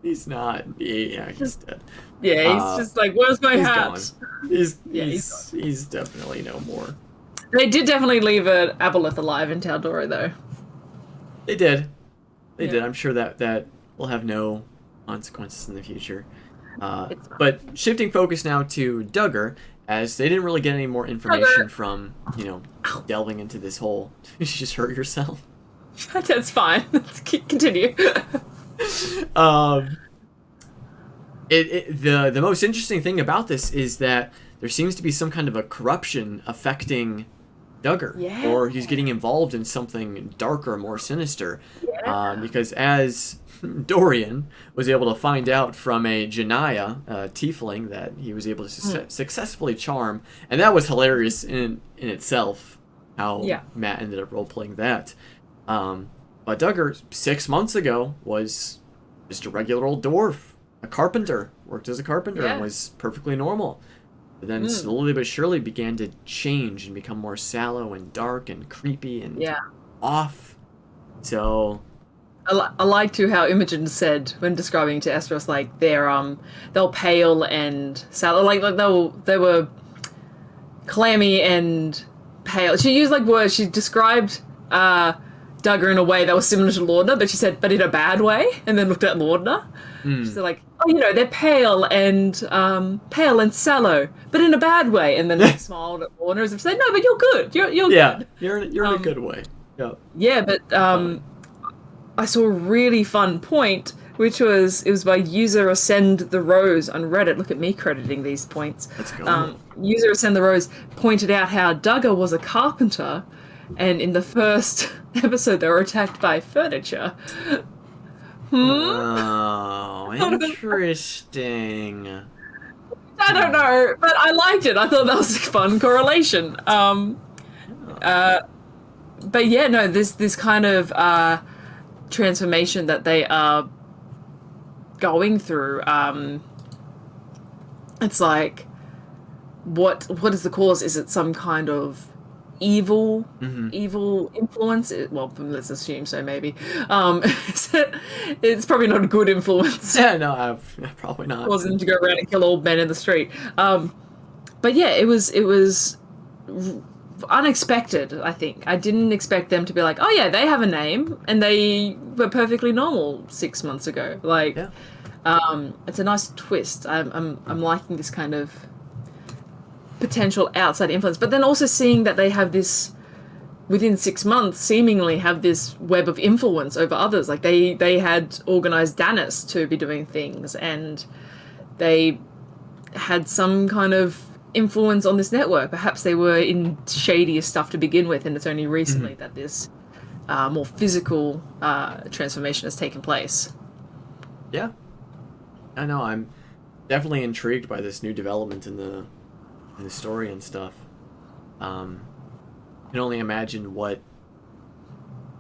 A: He's not. Yeah, he's dead.
B: Yeah, he's just like, where's my hat?
A: Gone. He's definitely no more.
B: They did definitely leave an aboleth alive in Taldora, though.
A: They did. They did. I'm sure that will have no consequences in the future. But shifting focus now to Duggar, as they didn't really get any more information from, delving into this hole. Did you just hurt yourself?
B: That's fine. Let's continue.
A: The most interesting thing about this is that there seems to be some kind of a corruption affecting Duggar, or he's getting involved in something darker, more sinister. Because as Dorian was able to find out from a Janaya, a tiefling, that he was able to successfully charm, and that was hilarious in itself, how Matt ended up role-playing that. But Duggar, 6 months ago, was just a regular old dwarf, a carpenter, worked as a carpenter and was perfectly normal. But then slowly but surely began to change and become more sallow and dark and creepy and off. So
B: I like to how Imogen said when describing to Esros, like they'll pale and sallow, like they were clammy and pale. She used words. She described Duggar in a way that was similar to Lorna, but she said, but in a bad way, and then looked at Lorna. She said, they're pale and sallow, but in a bad way, and then smiled at Lorna as if to say, no, but you're good. You're good.
A: You're in a good way.
B: Yeah, but I saw a really fun point, which was, it was by user Ascend the Rose on Reddit. Look at me crediting these points.
A: Let's go.
B: User Ascend the Rose pointed out how Duggar was a carpenter, and in the first episode they were attacked by furniture.
A: Oh, interesting.
B: I don't know, but I liked it. I thought that was a fun correlation. But yeah, no, this kind of transformation that they are going through. It's like, what is the cause? Is it some kind of evil influence? Well, let's assume so. Maybe it's probably not a good influence.
A: Yeah, no, probably not.
B: Causing them to go around and kill old men in the street. But yeah, it was unexpected. I think I didn't expect them to be like, oh yeah, they have a name and they were perfectly normal 6 months ago. Like,
A: yeah.
B: It's a nice twist. I'm liking this kind of potential outside influence, but then also seeing that they have this, within 6 months, seemingly have this web of influence over others. Like they had organized Danis to be doing things, and they had some kind of influence on this network. Perhaps they were in shadier stuff to begin with, and it's only recently that this more physical transformation has taken place.
A: Yeah. I know, I'm definitely intrigued by this new development in the story and stuff. I can only imagine what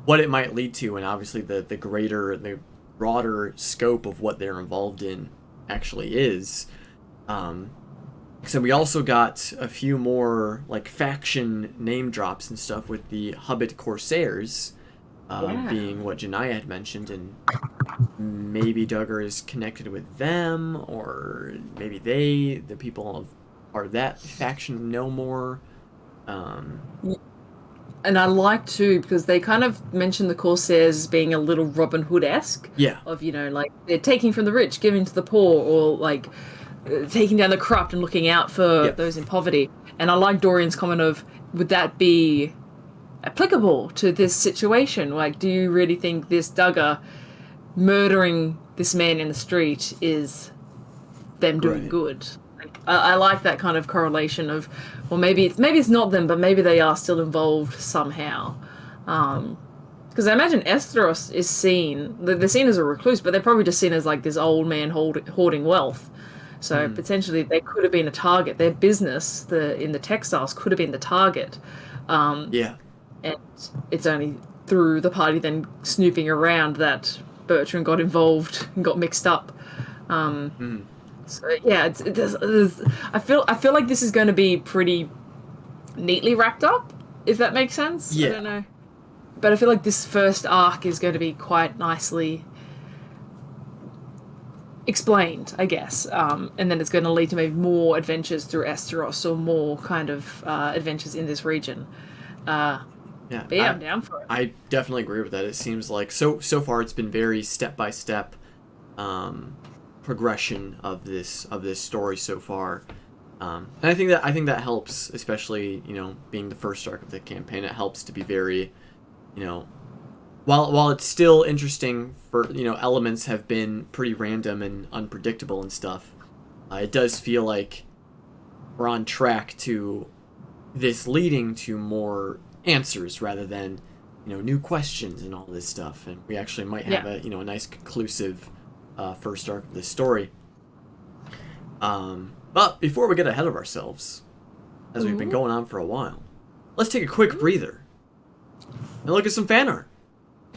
A: it might lead to, and obviously the greater, the broader scope of what they're involved in actually is. So we also got a few more like faction name drops and stuff with the Hobbit Corsairs, being what Janaya had mentioned, and maybe Duggar is connected with them, or maybe the people of part of that faction know more.
B: And I like too, because they kind of mention the Corsairs as being a little Robin Hood-esque.
A: Yeah.
B: Of, like they're taking from the rich, giving to the poor, or like taking down the corrupt and looking out for those in poverty. And I like Dorian's comment of, would that be applicable to this situation? Like, do you really think this Duggar murdering this man in the street is them doing good? Like, I like that kind of correlation of, well, maybe it's not them, but maybe they are still involved somehow. Because I imagine Esteros is seen, they're seen as a recluse, but they're probably just seen as like this old man hoarding wealth. So potentially they could have been a target. Their business, in the textiles, could have been the target. And it's only through the party then snooping around that Bertrand got involved and got mixed up. So yeah, I feel like this is going to be pretty neatly wrapped up, if that makes sense.
A: Yeah.
B: I don't know, but I feel like this first arc is going to be quite nicely explained, I guess, and then it's going to lead to maybe more adventures through Esteros, or more kind of adventures in this region. But yeah, I'm down for it.
A: I definitely agree with that. It seems like so far it's been very step-by-step progression of this story so far. And I think that helps, especially, being the first arc of the campaign. It helps to be very, while it's still interesting for, elements have been pretty random and unpredictable and stuff, it does feel like we're on track to this leading to more answers rather than, new questions and all this stuff. And we actually might have a nice conclusive first arc of this story. But before we get ahead of ourselves, as we've been going on for a while, let's take a quick breather and look at some fan art.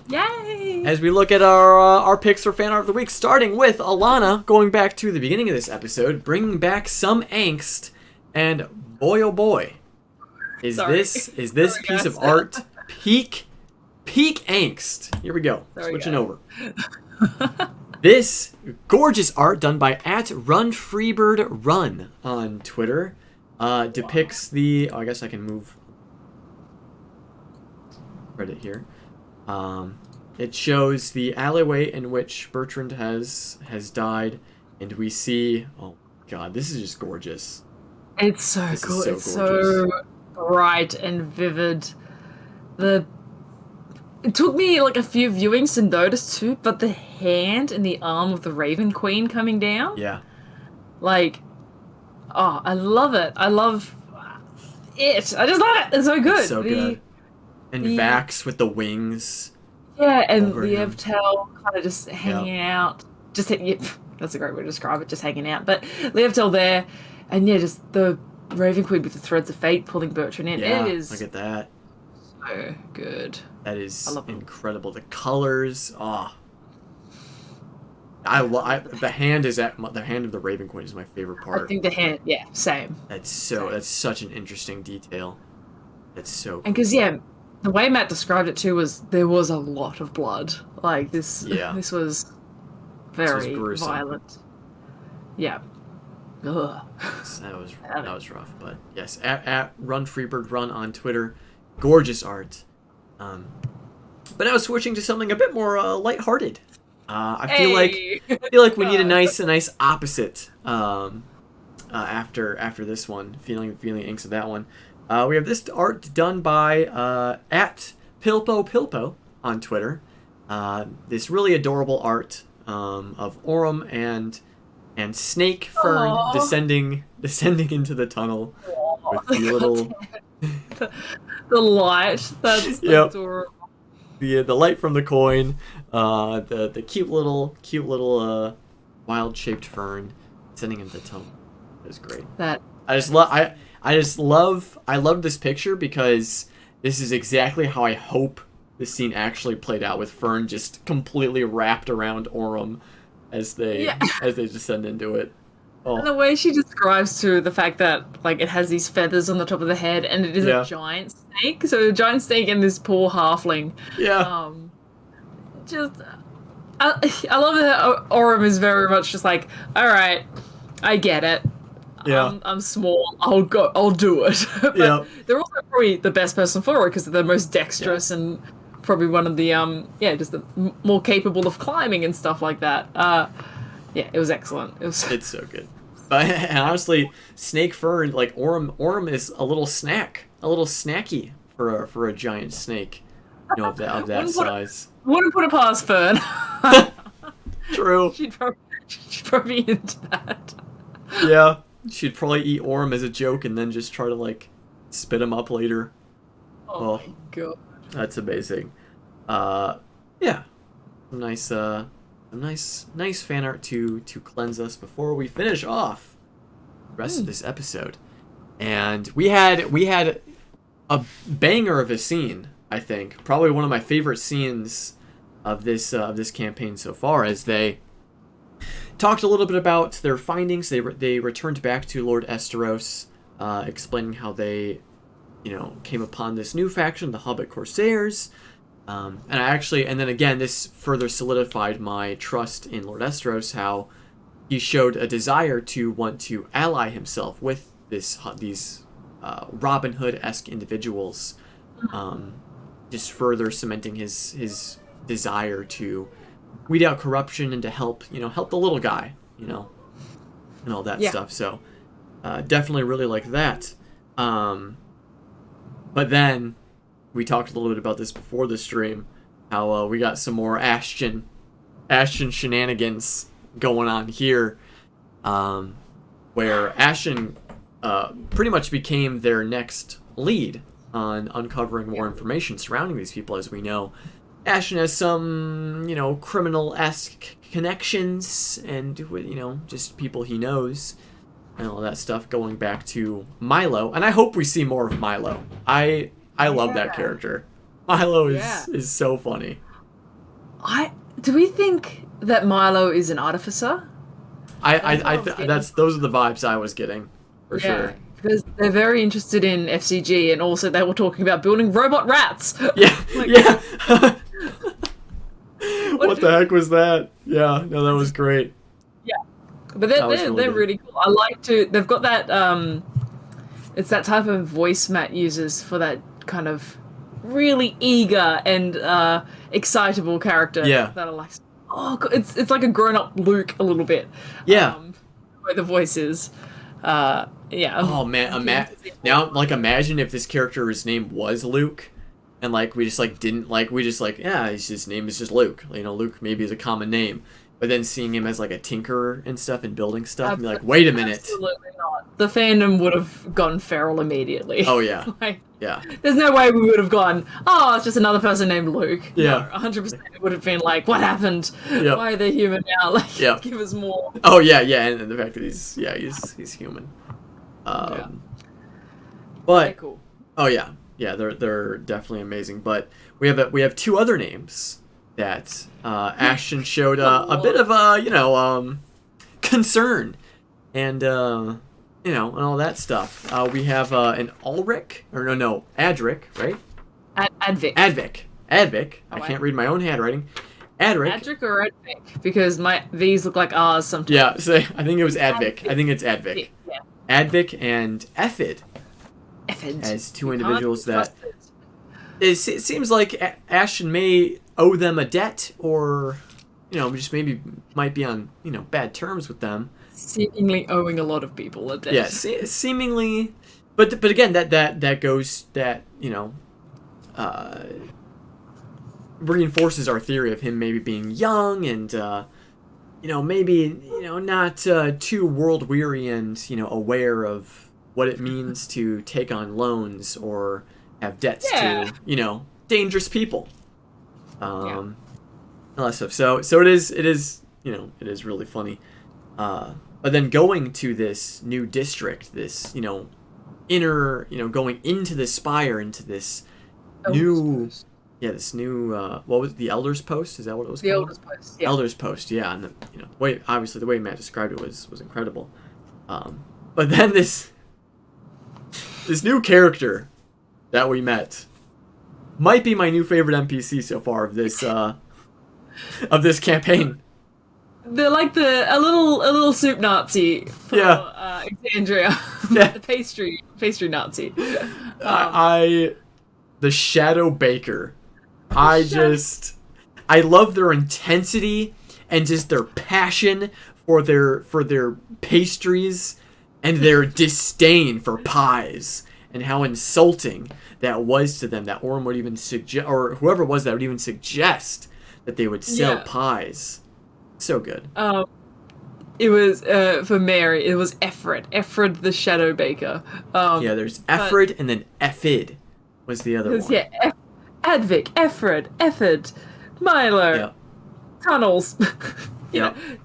B: Yay!
A: As we look at our picks for fan art of the week, starting with Alana, going back to the beginning of this episode, bringing back some angst, and boy oh boy, is this piece of art peak angst. Here we go. Switching over. This gorgeous art done by @RunFreebirdRun on Twitter depicts the. Oh, I guess I can move Reddit here. It shows the alleyway in which Bertrand has died, and we see. Oh God, this is just gorgeous.
B: It's so cool. It's so bright and vivid. It took me like a few viewings to notice too, but the hand and the arm of the Raven Queen coming down.
A: Yeah.
B: Like, oh, I love it. I love it. I just love it. It's so good.
A: It's so good. And Vax with the wings.
B: Yeah, and
A: over
B: the
A: him.
B: Evtel kind of just hanging out. That's a great way to describe it, just hanging out. But Leovtel there, and yeah, just the Raven Queen with the threads of fate pulling Bertrand in.
A: Yeah,
B: It is
A: look at that.
B: so good.
A: That is
B: I love
A: incredible. The colors, the hand of the Raven Queen is my favorite part.
B: I think the hand, yeah, same.
A: That's such an interesting detail. That's so cool.
B: And because the way Matt described it too was there was a lot of blood. Like this, this was very violent. Yeah. Ugh.
A: That was rough, but yes, at Run Freebird Run on Twitter, gorgeous art. But now switching to something a bit more lighthearted. I feel like we need a nice opposite. After this one, feeling the inks of that one. We have this art done by at Pilpo on Twitter. This really adorable art of Orym and Snake Fern descending into the tunnel with the little
B: the light. That's adorable.
A: The light from the coin, the cute little wild shaped fern descending into the tunnel. It was great. I love this picture because this is exactly how I hope the scene actually played out, with Fern just completely wrapped around Orym as they descend into it. Oh.
B: And the way she describes too the fact that like it has these feathers on the top of the head and it is a giant snake. So a giant snake and this poor halfling.
A: Yeah.
B: I love that Orym is very much just like, all right, I get it.
A: Yeah.
B: I'm small. I'll do it. But they're also probably the best person for it because they're the most dexterous and probably one of the just the more capable of climbing and stuff like that. It was excellent.
A: It's so good. And honestly, Snake Fern, like Orym is a little snacky for a giant snake, of that size.
B: Wouldn't put it past Fern.
A: True.
B: She'd probably be into that.
A: Yeah, she'd probably eat Orym as a joke and then just try to like spit him up later.
B: Oh my god,
A: that's amazing. Nice fan art to cleanse us before we finish off the rest of this episode. And we had a banger of a scene, I think. Probably one of my favorite scenes of this campaign so far, as they talked a little bit about their findings. They returned back to Lord Esteros, explaining how they, came upon this new faction, the Hobbit Corsairs. And then again, this further solidified my trust in Lord Esteros, how he showed a desire to want to ally himself with these Robin Hood-esque individuals, just further cementing his desire to weed out corruption and to help the little guy, and all that stuff. So definitely really like that. But then we talked a little bit about this before the stream, how we got some more Ashton shenanigans going on here, where Ashton pretty much became their next lead on uncovering more information surrounding these people. As we know, Ashton has some, criminal-esque connections and, just people he knows and all that stuff, going back to Milo. And I hope we see more of Milo. I love that character. Milo is so funny.
B: Do we think that Milo is an artificer?
A: Those are the vibes I was getting, for sure.
B: Because they're very interested in FCG, and also they were talking about building robot rats.
A: Yeah, What the heck was that? Yeah, no, that was great.
B: Yeah, but they're really cool. I like to. They've got that. It's that type of voice Matt uses for that kind of really eager and excitable character. Yeah. That I like. Oh, God, it's like a grown-up Luke a little bit.
A: Yeah.
B: The way the voice is. Yeah.
A: Oh man, now imagine if this character's name was Luke, and his name is just Luke. Luke maybe is a common name, but then seeing him as like a tinkerer and stuff and building stuff, and be like, wait a minute.
B: Absolutely not. The fandom would have gone feral immediately.
A: Oh yeah. Yeah.
B: There's no way we would have gone, oh, it's just another person named Luke.
A: Yeah.
B: No, 100% it would have been like, what happened?
A: Yep.
B: Why are they human now? Like,
A: Yep.
B: give us more.
A: Oh yeah, and the fact that he's human.
B: Yeah.
A: But
B: They're cool.
A: oh yeah, they're definitely amazing. But we have two other names that Ashton showed a bit of concern and and all that stuff. We have an Ulrich or no Adric, right?
B: Advic.
A: Advic.
B: Oh,
A: I can't read my own handwriting. Adric.
B: Adric or Advic? Because my V's look like R's sometimes.
A: Yeah, so I think it was Advic. I think it's Advic.
B: Yeah.
A: Advic and Ephid. As two individuals that it seems like Ashton may owe them a debt, or just maybe might be on bad terms with them.
B: Seemingly owing a lot of people a debt.
A: Yeah, seemingly, but again that goes that reinforces our theory of him maybe being young and maybe not too world weary and aware of what it means to take on loans or have debts to dangerous people. All that stuff. So it is it is really funny. But then going to this new district, this inner going into the spire, into this this new what was the Elder's Post? Is that what it was called?
B: The Elder's Post. Yeah.
A: Elder's Post, yeah, and the way Matt described it was incredible. But then this new character that we met might be my new favorite NPC so far of this campaign.
B: They're like a little soup Nazi for Alexandria.
A: Yeah.
B: The pastry Nazi.
A: The Shadow Baker. I love their intensity and just their passion for their pastries and their disdain for pies and how insulting that was to them. That Orm would even suggest, or whoever it was that would even suggest that they would sell pies. So good.
B: It was for Mary. It was Ephred the Shadow Baker.
A: There's Ephred and then Ephid was the other one.
B: Yeah, Advic, Ephred, Milo, Tunnels.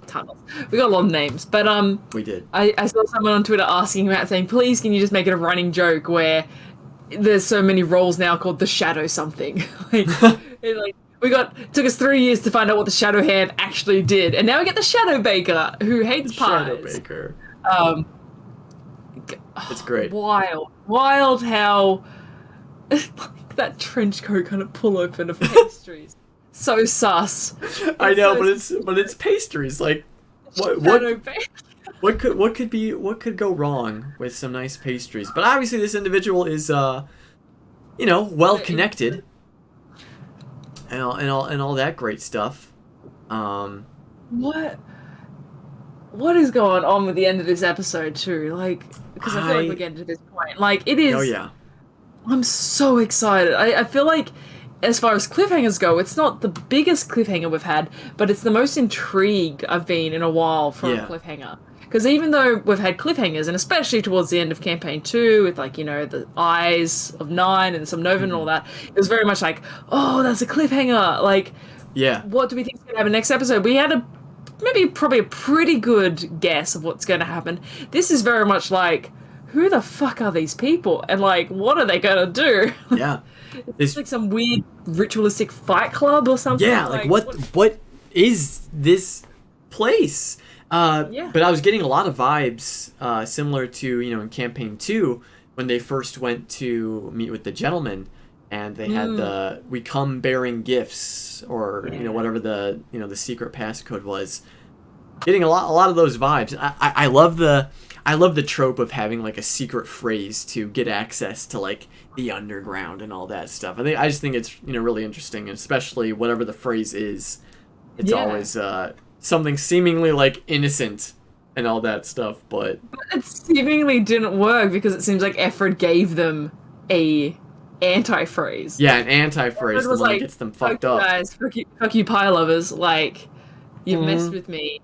B: Tunnels. We got a lot of names, but
A: we did.
B: I saw someone on Twitter asking about saying, please, can you just make it a running joke where there's so many roles now called the Shadow something. It took us 3 years to find out what the Shadow Hand actually did, and now we get the Shadow Baker who hates pies.
A: Shadow Baker. It's great.
B: Wild how that trench coat kind of pull open of pastries. So sus.
A: I know, but it's pastries. Like what could go wrong with some nice pastries? But obviously, this individual is well connected. And all that great stuff.
B: What is going on with the end of this episode too? Like, because I feel like we're getting to this point. Like, it is.
A: Oh yeah.
B: I'm so excited. I feel like, as far as cliffhangers go, it's not the biggest cliffhanger we've had, but it's the most intrigued I've been in a while for a cliffhanger. Because even though we've had cliffhangers, and especially towards the end of campaign 2, with the Eyes of Nine and some Nova and all that, it was very much like, oh, that's a cliffhanger. Like, what do we think is going to happen next episode? We had probably a pretty good guess of what's going to happen. This is very much like, who the fuck are these people? And what are they going to do?
A: Yeah.
B: It's like some weird ritualistic fight club or something.
A: Yeah, what is this place? But I was getting a lot of vibes similar to, in Campaign 2, when they first went to meet with the gentleman, and they had the "we come bearing gifts" or whatever the secret passcode was. Getting a lot of those vibes. I love the trope of having a secret phrase to get access to the underground and all that stuff. I just think it's really interesting, and especially whatever the phrase is. It's always something seemingly innocent and all that stuff, but
B: it seemingly didn't work because it seems like Ephred gave them a anti-phrase.
A: Yeah, an anti-phrase, the one that gets them fucked up.
B: Guys, fuck you pie lovers, you've messed with me.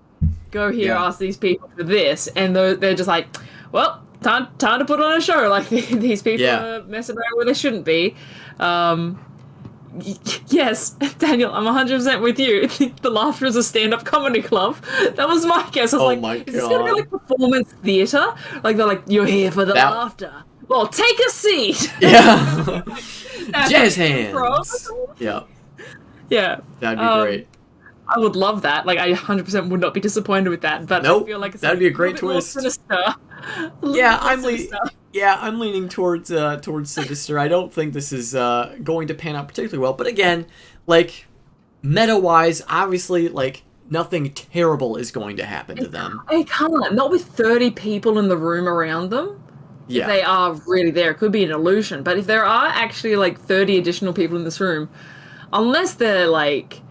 B: Go here, ask these people for this, and they're just like, well, time to put on a show. Like these people are messing around where they shouldn't be. Yes, Daniel, I'm 100% with you. The Laughter is a stand-up comedy club. That was my guess. I was like,
A: my God.
B: is this gonna be like performance theater? Like they're like, you're here for the laughter. Well, take a seat.
A: Yeah. Jazz hands. Yeah.
B: Yeah.
A: That'd be great.
B: I would love that. Like, I 100% would not be disappointed with that. But I feel like it's
A: that'd be a great twist. I'm leaning towards sinister. I don't think this is going to pan out particularly well. But again, like meta-wise, obviously, like nothing terrible is going to happen to them.
B: It can't. Not with 30 people in the room around them.
A: Yeah.
B: If they are really there, it could be an illusion. But if there are actually like 30 additional people in this room, unless they're like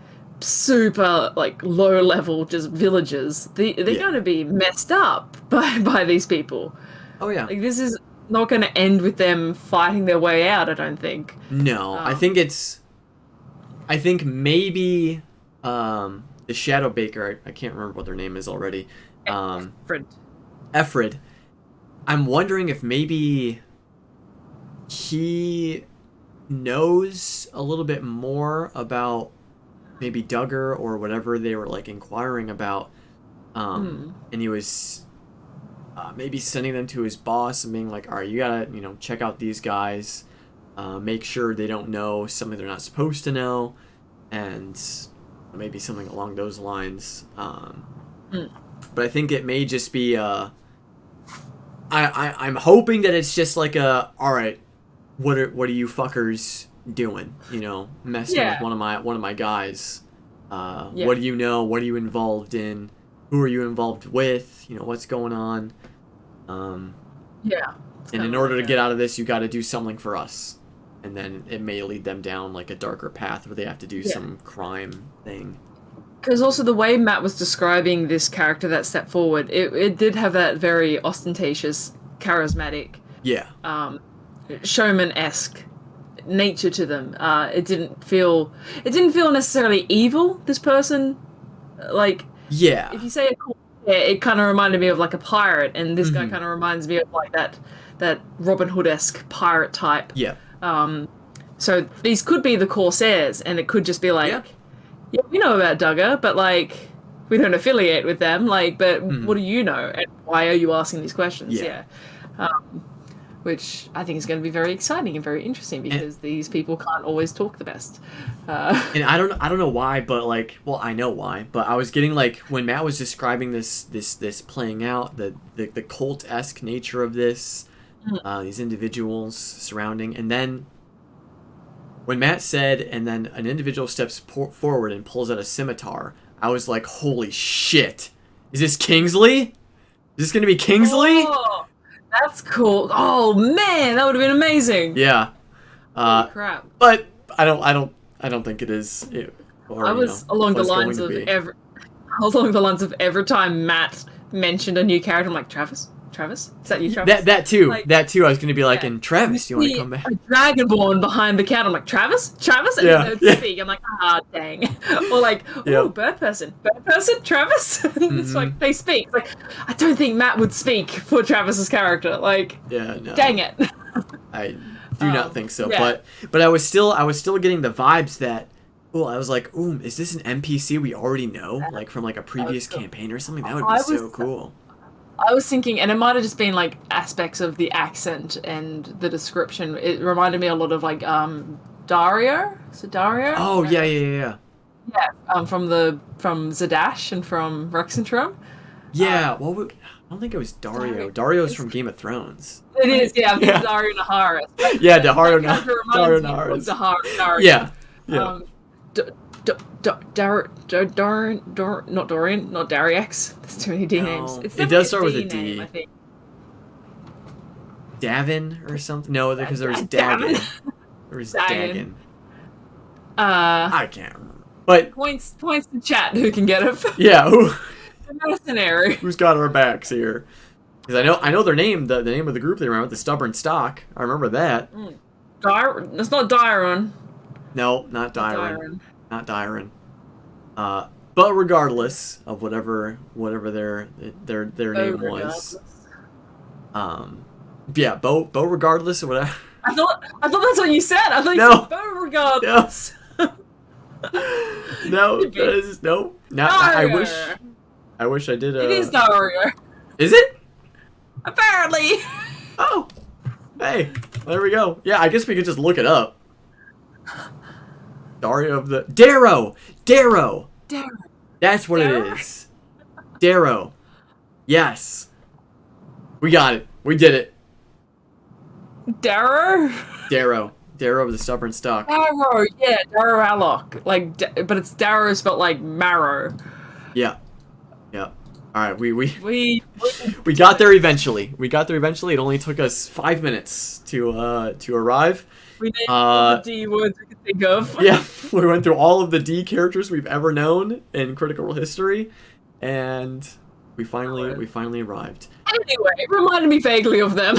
B: super like low level just villagers, they're going to be messed up by these people.
A: Oh yeah.
B: Like this is not going to end with them fighting their way out, I don't think.
A: No, I think maybe the Shadow Baker, I can't remember what their name is already. Ephred. I'm wondering if maybe he knows a little bit more about maybe Duggar or whatever they were like inquiring about, and he was maybe sending them to his boss and being like, all right, you gotta check out these guys, make sure they don't know something they're not supposed to know, and maybe something along those lines. But I think it may just be I'm hoping that it's just like all right, what are you fuckers doing? Messing with one of my guys. What do you know? What are you involved in? Who are you involved with? What's going on? And in order to get out of this, you got to do something for us. And then it may lead them down like a darker path where they have to do some crime thing.
B: Because also the way Matt was describing this character that stepped forward, it did have that very ostentatious, charismatic, showman-esque nature to them. It didn't feel necessarily evil. This person, like, if you say it kind of reminded me of like a pirate, and this guy kind of reminds me of like that Robin Hood-esque pirate type. So these could be the Corsairs, and it could just be like. Yeah, we know about Duggar, but, like, we don't affiliate with them. Like, but what do you know? And why are you asking these questions? Which I think is going to be very exciting and very interesting because these people can't always talk the best.
A: And I don't know why, but, like, well, I know why, but I was getting, like, when Matt was describing this playing out, the cult-esque nature of this, these individuals surrounding, and then when Matt said, and then an individual steps forward and pulls out a scimitar, I was like, holy shit. Is this Kingsley? Is this going to be Kingsley?
B: Oh, that's cool. Oh, man, that would have been amazing.
A: Yeah.
B: Holy crap.
A: But I don't think it is.
B: I was along the lines of every time Matt mentioned a new character, I'm like, Travis? Is that you, Travis?
A: That too. Like, that too. I was going to be like, and Travis, you want to come back?
B: A dragonborn behind the counter. I'm like, Travis? And they speak. I'm like, dang. Or like, bird person, Travis? It's like, they speak. It's like, I don't think Matt would speak for Travis's character. Like, dang it.
A: I do not think so. But I was still getting the vibes that, I was like, is this an NPC we already know? Like from like a previous campaign or something? That would be so cool.
B: I was thinking, and it might have just been like aspects of the accent and the description. It reminded me a lot of like Dario. Is it Dario?
A: Oh yeah.
B: Yeah. From Zadash and from Rexentrum.
A: Yeah. I don't think it was Dario. Dario's from Game of Thrones.
B: It is. Yeah. Dario Naharis.
A: Yeah, Dario Naharis.
B: Dario.
A: Yeah.
B: Not Dorian, not Dariax. There's too many D names.
A: It does start with a D.
B: Name, I think.
A: Davin or something? No, because there was Dagon. There was Dagon. I can't remember. But
B: points to chat who can get it.
A: Yeah,
B: the mercenary.
A: Who's got our backs here? Because I know their name, the name of the group they ran with, the Stubborn Stock. I remember that.
B: It's not Dyron.
A: No, not Dyron. Not Dyron. But regardless of whatever their name was, Yeah, Beauregardless or whatever.
B: I thought that's what you said. I thought you
A: No.
B: said Beauregardless.
A: No, that is no. Now I wish I did.
B: It is Dario.
A: Is it?
B: Apparently.
A: Oh, hey, there we go. Yeah, I guess we could just look it up. Dario of the Darrow. That's what it is. Darrow. Yes. We got it. We did it.
B: Darrow
A: of the Stubborn Stock.
B: Darrow, yeah, Darrow Alloc. Like, but it's Darrow spelled like marrow.
A: Yeah. All right, we got there eventually. It only took us 5 minutes to arrive.
B: We named all the D words we could think of.
A: Yeah, we went through all of the D characters we've ever known in Critical Role history, and we finally arrived.
B: Anyway, it reminded me vaguely of them.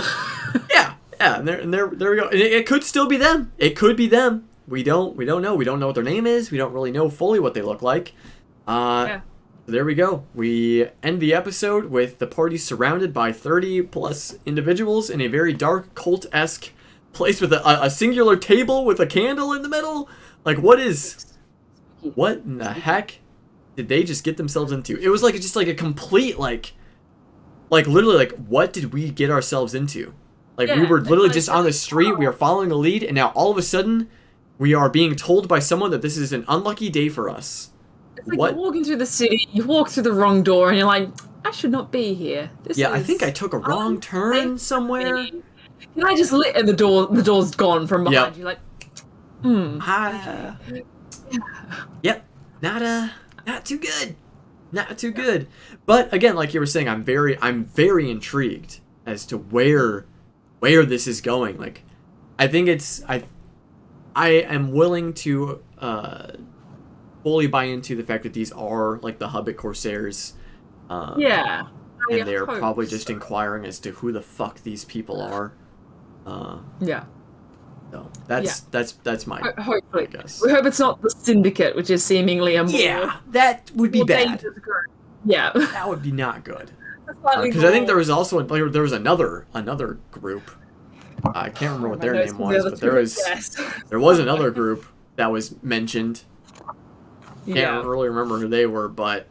A: Yeah, and there we go. And it could still be them. It could be them. We don't know. We don't know what their name is. We don't really know fully what they look like. Yeah. There we go. We end the episode with the party surrounded by 30 plus individuals in a very dark cult-esque place with a singular table with a candle in the middle. Like, what in the heck did they just get themselves into? It was just a complete like literally like, what did we get ourselves into? Like, we were literally just on the street, we are following a lead, and now all of a sudden we are being told by someone that this is an unlucky day for us.
B: It's like you're walking through the city, you walk through the wrong door, and you're like, I should not be here.
A: I think I took a wrong turn somewhere.
B: Can I just and the door's gone from behind you, like,
A: okay. Yep. Not too good. Not too good. But again, like you were saying, I'm very intrigued as to where this is going. Like, I think I am willing to fully buy into the fact that these are like the Hobbit Corsairs. And they're probably just inquiring as to who the fuck these people are. So that's my
B: hopefully.
A: guess.
B: We hope it's not the Syndicate, which is seemingly a more
A: that would be bad.
B: Yeah,
A: that would be not good. Because I think there was also there was another group. I can't remember what their name was, but there was another group that was mentioned. Can't really remember who they were, but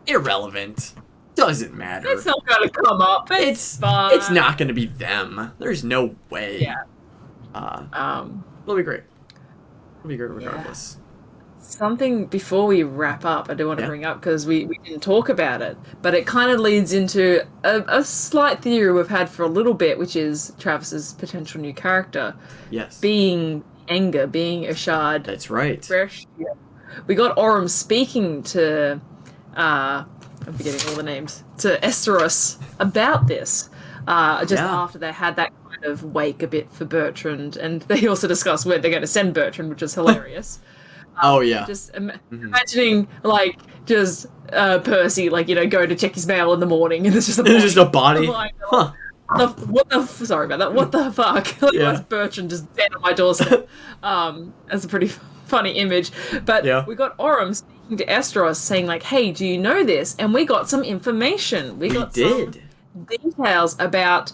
A: irrelevant. Doesn't matter.
B: It's not gonna come up. It's fine.
A: It's not gonna be them. There's no way.
B: Yeah.
A: It'll be great. It'll be great regardless.
B: Something before we wrap up, I do want to bring up, because we didn't talk about it, but it kind of leads into a slight theory we've had for a little bit, which is Travis's potential new character.
A: Yes.
B: Being Anger, being Ashad.
A: That's right.
B: Fresh. Yeah. We got Aurum speaking to, I'm forgetting all the names, to Esteros about this, after they had that kind of wake a bit for Bertrand, and they also discussed where they're going to send Bertrand, which is hilarious. Just imagining, like, just Percy, like, go to check his mail in the morning, and there's just a body.
A: Huh.
B: Sorry about that. What the fuck? Like, why's Bertrand just dead on my doorstep? That's a pretty funny image. But we got Aurum speaking to Esteros, saying, like, hey, do you know this? And we got some information. We got some details about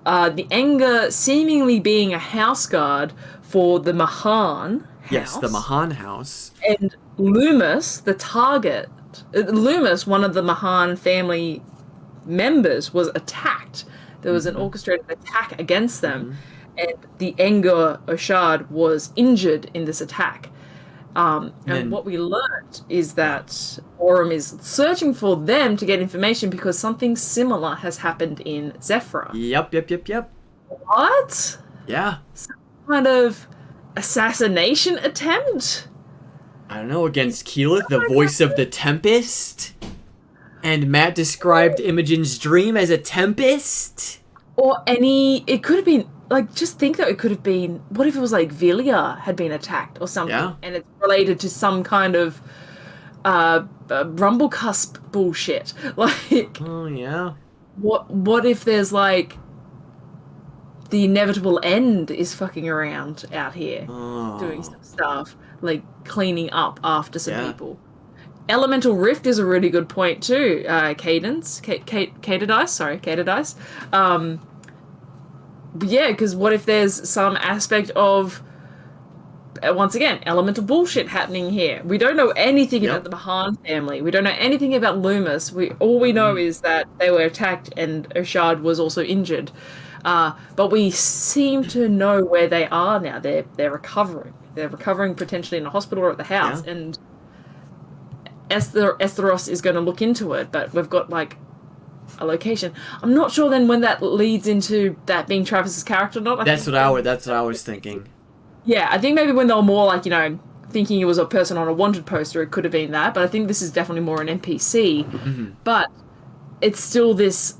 B: the Anger seemingly being a house guard for the Mahan house.
A: Yes, the Mahan house.
B: And Loomis, the target. Loomis, one of the Mahan family members, was attacked. There was an orchestrated attack against them, and the Anger Ashad was injured in this attack. And what we learned is that Aurum is searching for them to get information because something similar has happened in Zephyr.
A: Yep.
B: What?
A: Yeah.
B: Some kind of assassination attempt?
A: I don't know, against Keyleth, the voice of the Tempest? And Matt described Imogen's dream as a tempest?
B: Or it could have been, like, just think that it could have been, what if it was like Velia had been attacked or something, and it's related to some kind of Rumblecusp bullshit. Like,
A: oh yeah.
B: What if there's, like, the inevitable end is fucking around out here, doing some stuff, like cleaning up after some people. Elemental Rift is a really good point too. Cadence, Cadence. Yeah, because what if there's some aspect of, once again, elemental bullshit happening here? We don't know anything about the Mahan family. We don't know anything about Loomis. All we know is that they were attacked and Oshad was also injured. But we seem to know where they are now. They're recovering. They're recovering potentially in a hospital or at the house. Yeah. And Esteros is going to look into it, but we've got like a location. I'm not sure then when that leads into that being Travis's character or not. That's what
A: I was thinking.
B: Yeah, I think maybe when they were more like, thinking it was a person on a wanted poster, it could have been that, but I think this is definitely more an NPC. Mm-hmm. But it's still this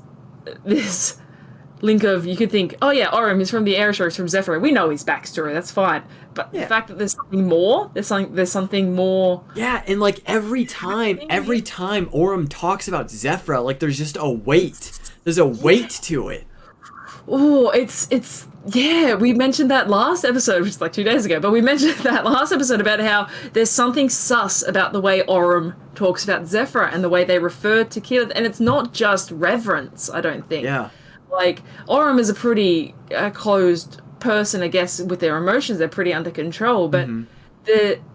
B: link of, you could think, oh yeah, Orym is from the Air Sharks from Zephyr. We know his backstory, that's fine. But the fact that there's something more, there's something more.
A: Yeah, and like every time Orym talks about Zephyr, like there's just a weight. There's a weight to it.
B: Oh, it's we mentioned that last episode, which is like 2 days ago, but we mentioned that last episode about how there's something sus about the way Orym talks about Zephyr and the way they refer to Keyleth, and it's not just reverence, I don't think.
A: Yeah.
B: Like, Orym is a pretty closed person, I guess, with their emotions. They're pretty under control, but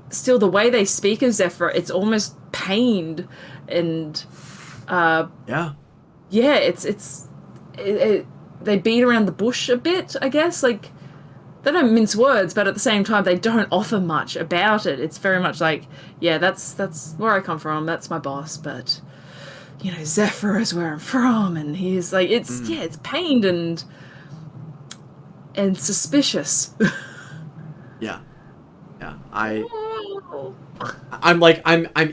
B: still the way they speak of Zephyr, it's almost pained and they beat around the bush a bit, I guess. Like, they don't mince words, but at the same time, they don't offer much about it. It's very much like, yeah, that's where I come from. That's my boss, but Zephyr is where I'm from, and he's like, it's pained and suspicious.
A: Yeah. I'm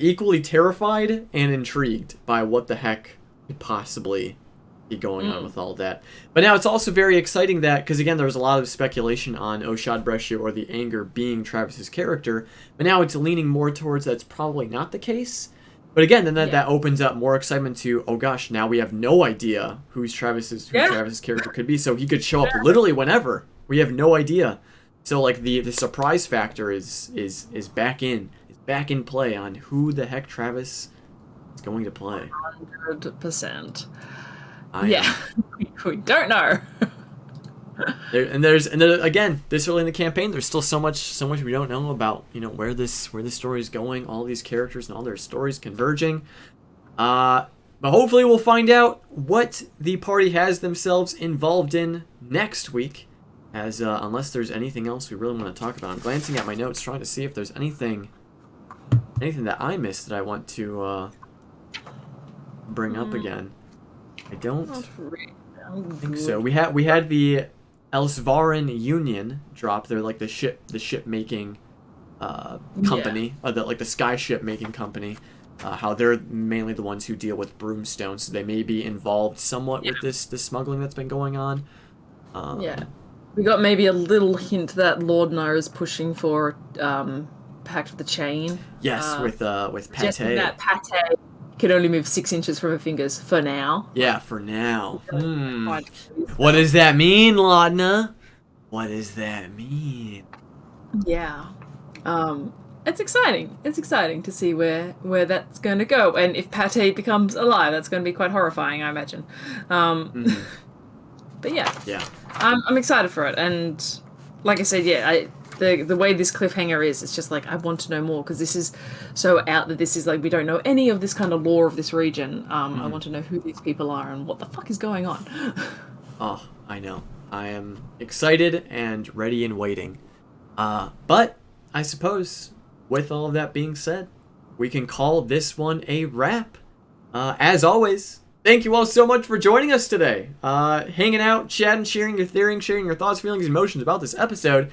A: equally terrified and intrigued by what the heck could possibly be going on with all that. But now it's also very exciting that, because again, there was a lot of speculation on Oshad Brescia or the anger being Travis's character, but now it's leaning more towards that's probably not the case. But again, then that opens up more excitement to, oh gosh, now we have no idea who Travis's character could be, so he could show up literally whenever. We have no idea. So like the surprise factor is back in play on who the heck Travis is going to play.
B: 100%. We don't know.
A: There's again, this early in the campaign, there's still so much we don't know about where this story is going, all these characters and all their stories converging. But hopefully we'll find out what the party has themselves involved in next week. As unless there's anything else we really want to talk about. I'm glancing at my notes, trying to see if there's anything that I missed that I want to bring up again. I don't think so. We had the Elsvaran Union drop. They're like the ship making company, the sky ship making company. How they're mainly the ones who deal with broomstones, so they may be involved somewhat with this smuggling that's been going on.
B: We got maybe a little hint that Lord No is pushing for Pact of the Chain.
A: Yes, with Pate.
B: Just that Pate can only move 6 inches from her fingers for now.
A: Yeah, for now. What does that mean, Laudna? What does that mean?
B: Yeah. It's exciting. It's exciting to see where that's going to go. And if Pate becomes alive, that's going to be quite horrifying, I imagine. But yeah. I'm excited for it. And like I said, the way this cliffhanger is, it's just like, I want to know more, because this is so out that this is like, we don't know any of this kind of lore of this region. I want to know who these people are and what the fuck is going on.
A: Oh, I know. I am excited and ready and waiting. But I suppose with all of that being said, we can call this one a wrap. As always, thank you all so much for joining us today. Hanging out, chatting, sharing your theory, sharing your thoughts, feelings, and emotions about this episode.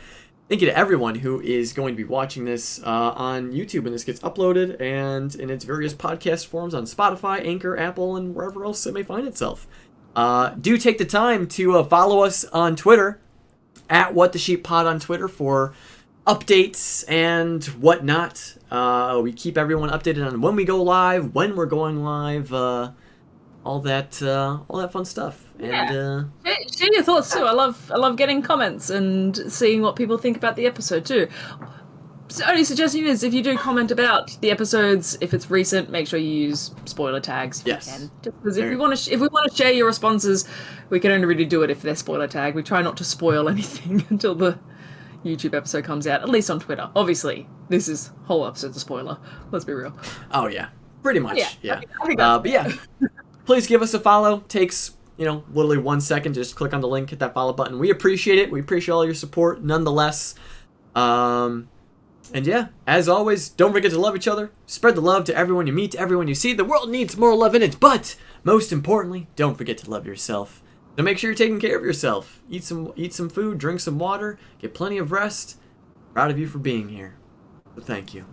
A: Thank you to everyone who is going to be watching this on YouTube when this gets uploaded, and in its various podcast forms on Spotify, Anchor, Apple, and wherever else it may find itself. Do take the time to follow us on Twitter, at WhatTheSheepPod on Twitter, for updates and whatnot. We keep everyone updated on when we go live, when we're going live, all that fun stuff. And
B: share your thoughts too. I love getting comments and seeing what people think about the episode too. only suggestion is if you do comment about the episodes, if it's recent, make sure you use spoiler tags if you can. Just because if we want to share your responses, we can only really do it if they're spoiler tag. We try not to spoil anything until the YouTube episode comes out, at least on Twitter. Obviously, this is whole episode's a spoiler. Let's be real.
A: Oh yeah, pretty much. Yeah.
B: I think
A: but yeah, please give us a follow. Takes literally 1 second. Just click on the link, hit that follow button. We appreciate it. We appreciate all your support, nonetheless. And yeah, as always, don't forget to love each other. Spread the love to everyone you meet, to everyone you see. The world needs more love in it, but most importantly, don't forget to love yourself. So make sure you're taking care of yourself. Eat some food, drink some water, get plenty of rest. Proud of you for being here. So thank you.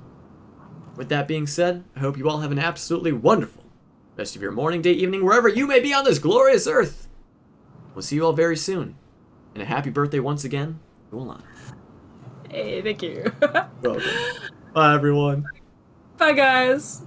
A: With that being said, I hope you all have an absolutely wonderful rest of your morning, day, evening, wherever you may be on this glorious earth. We'll see you all very soon. And a happy birthday once again, Ulan.
B: Hey, thank you.
A: Welcome. Bye, everyone.
B: Bye, guys.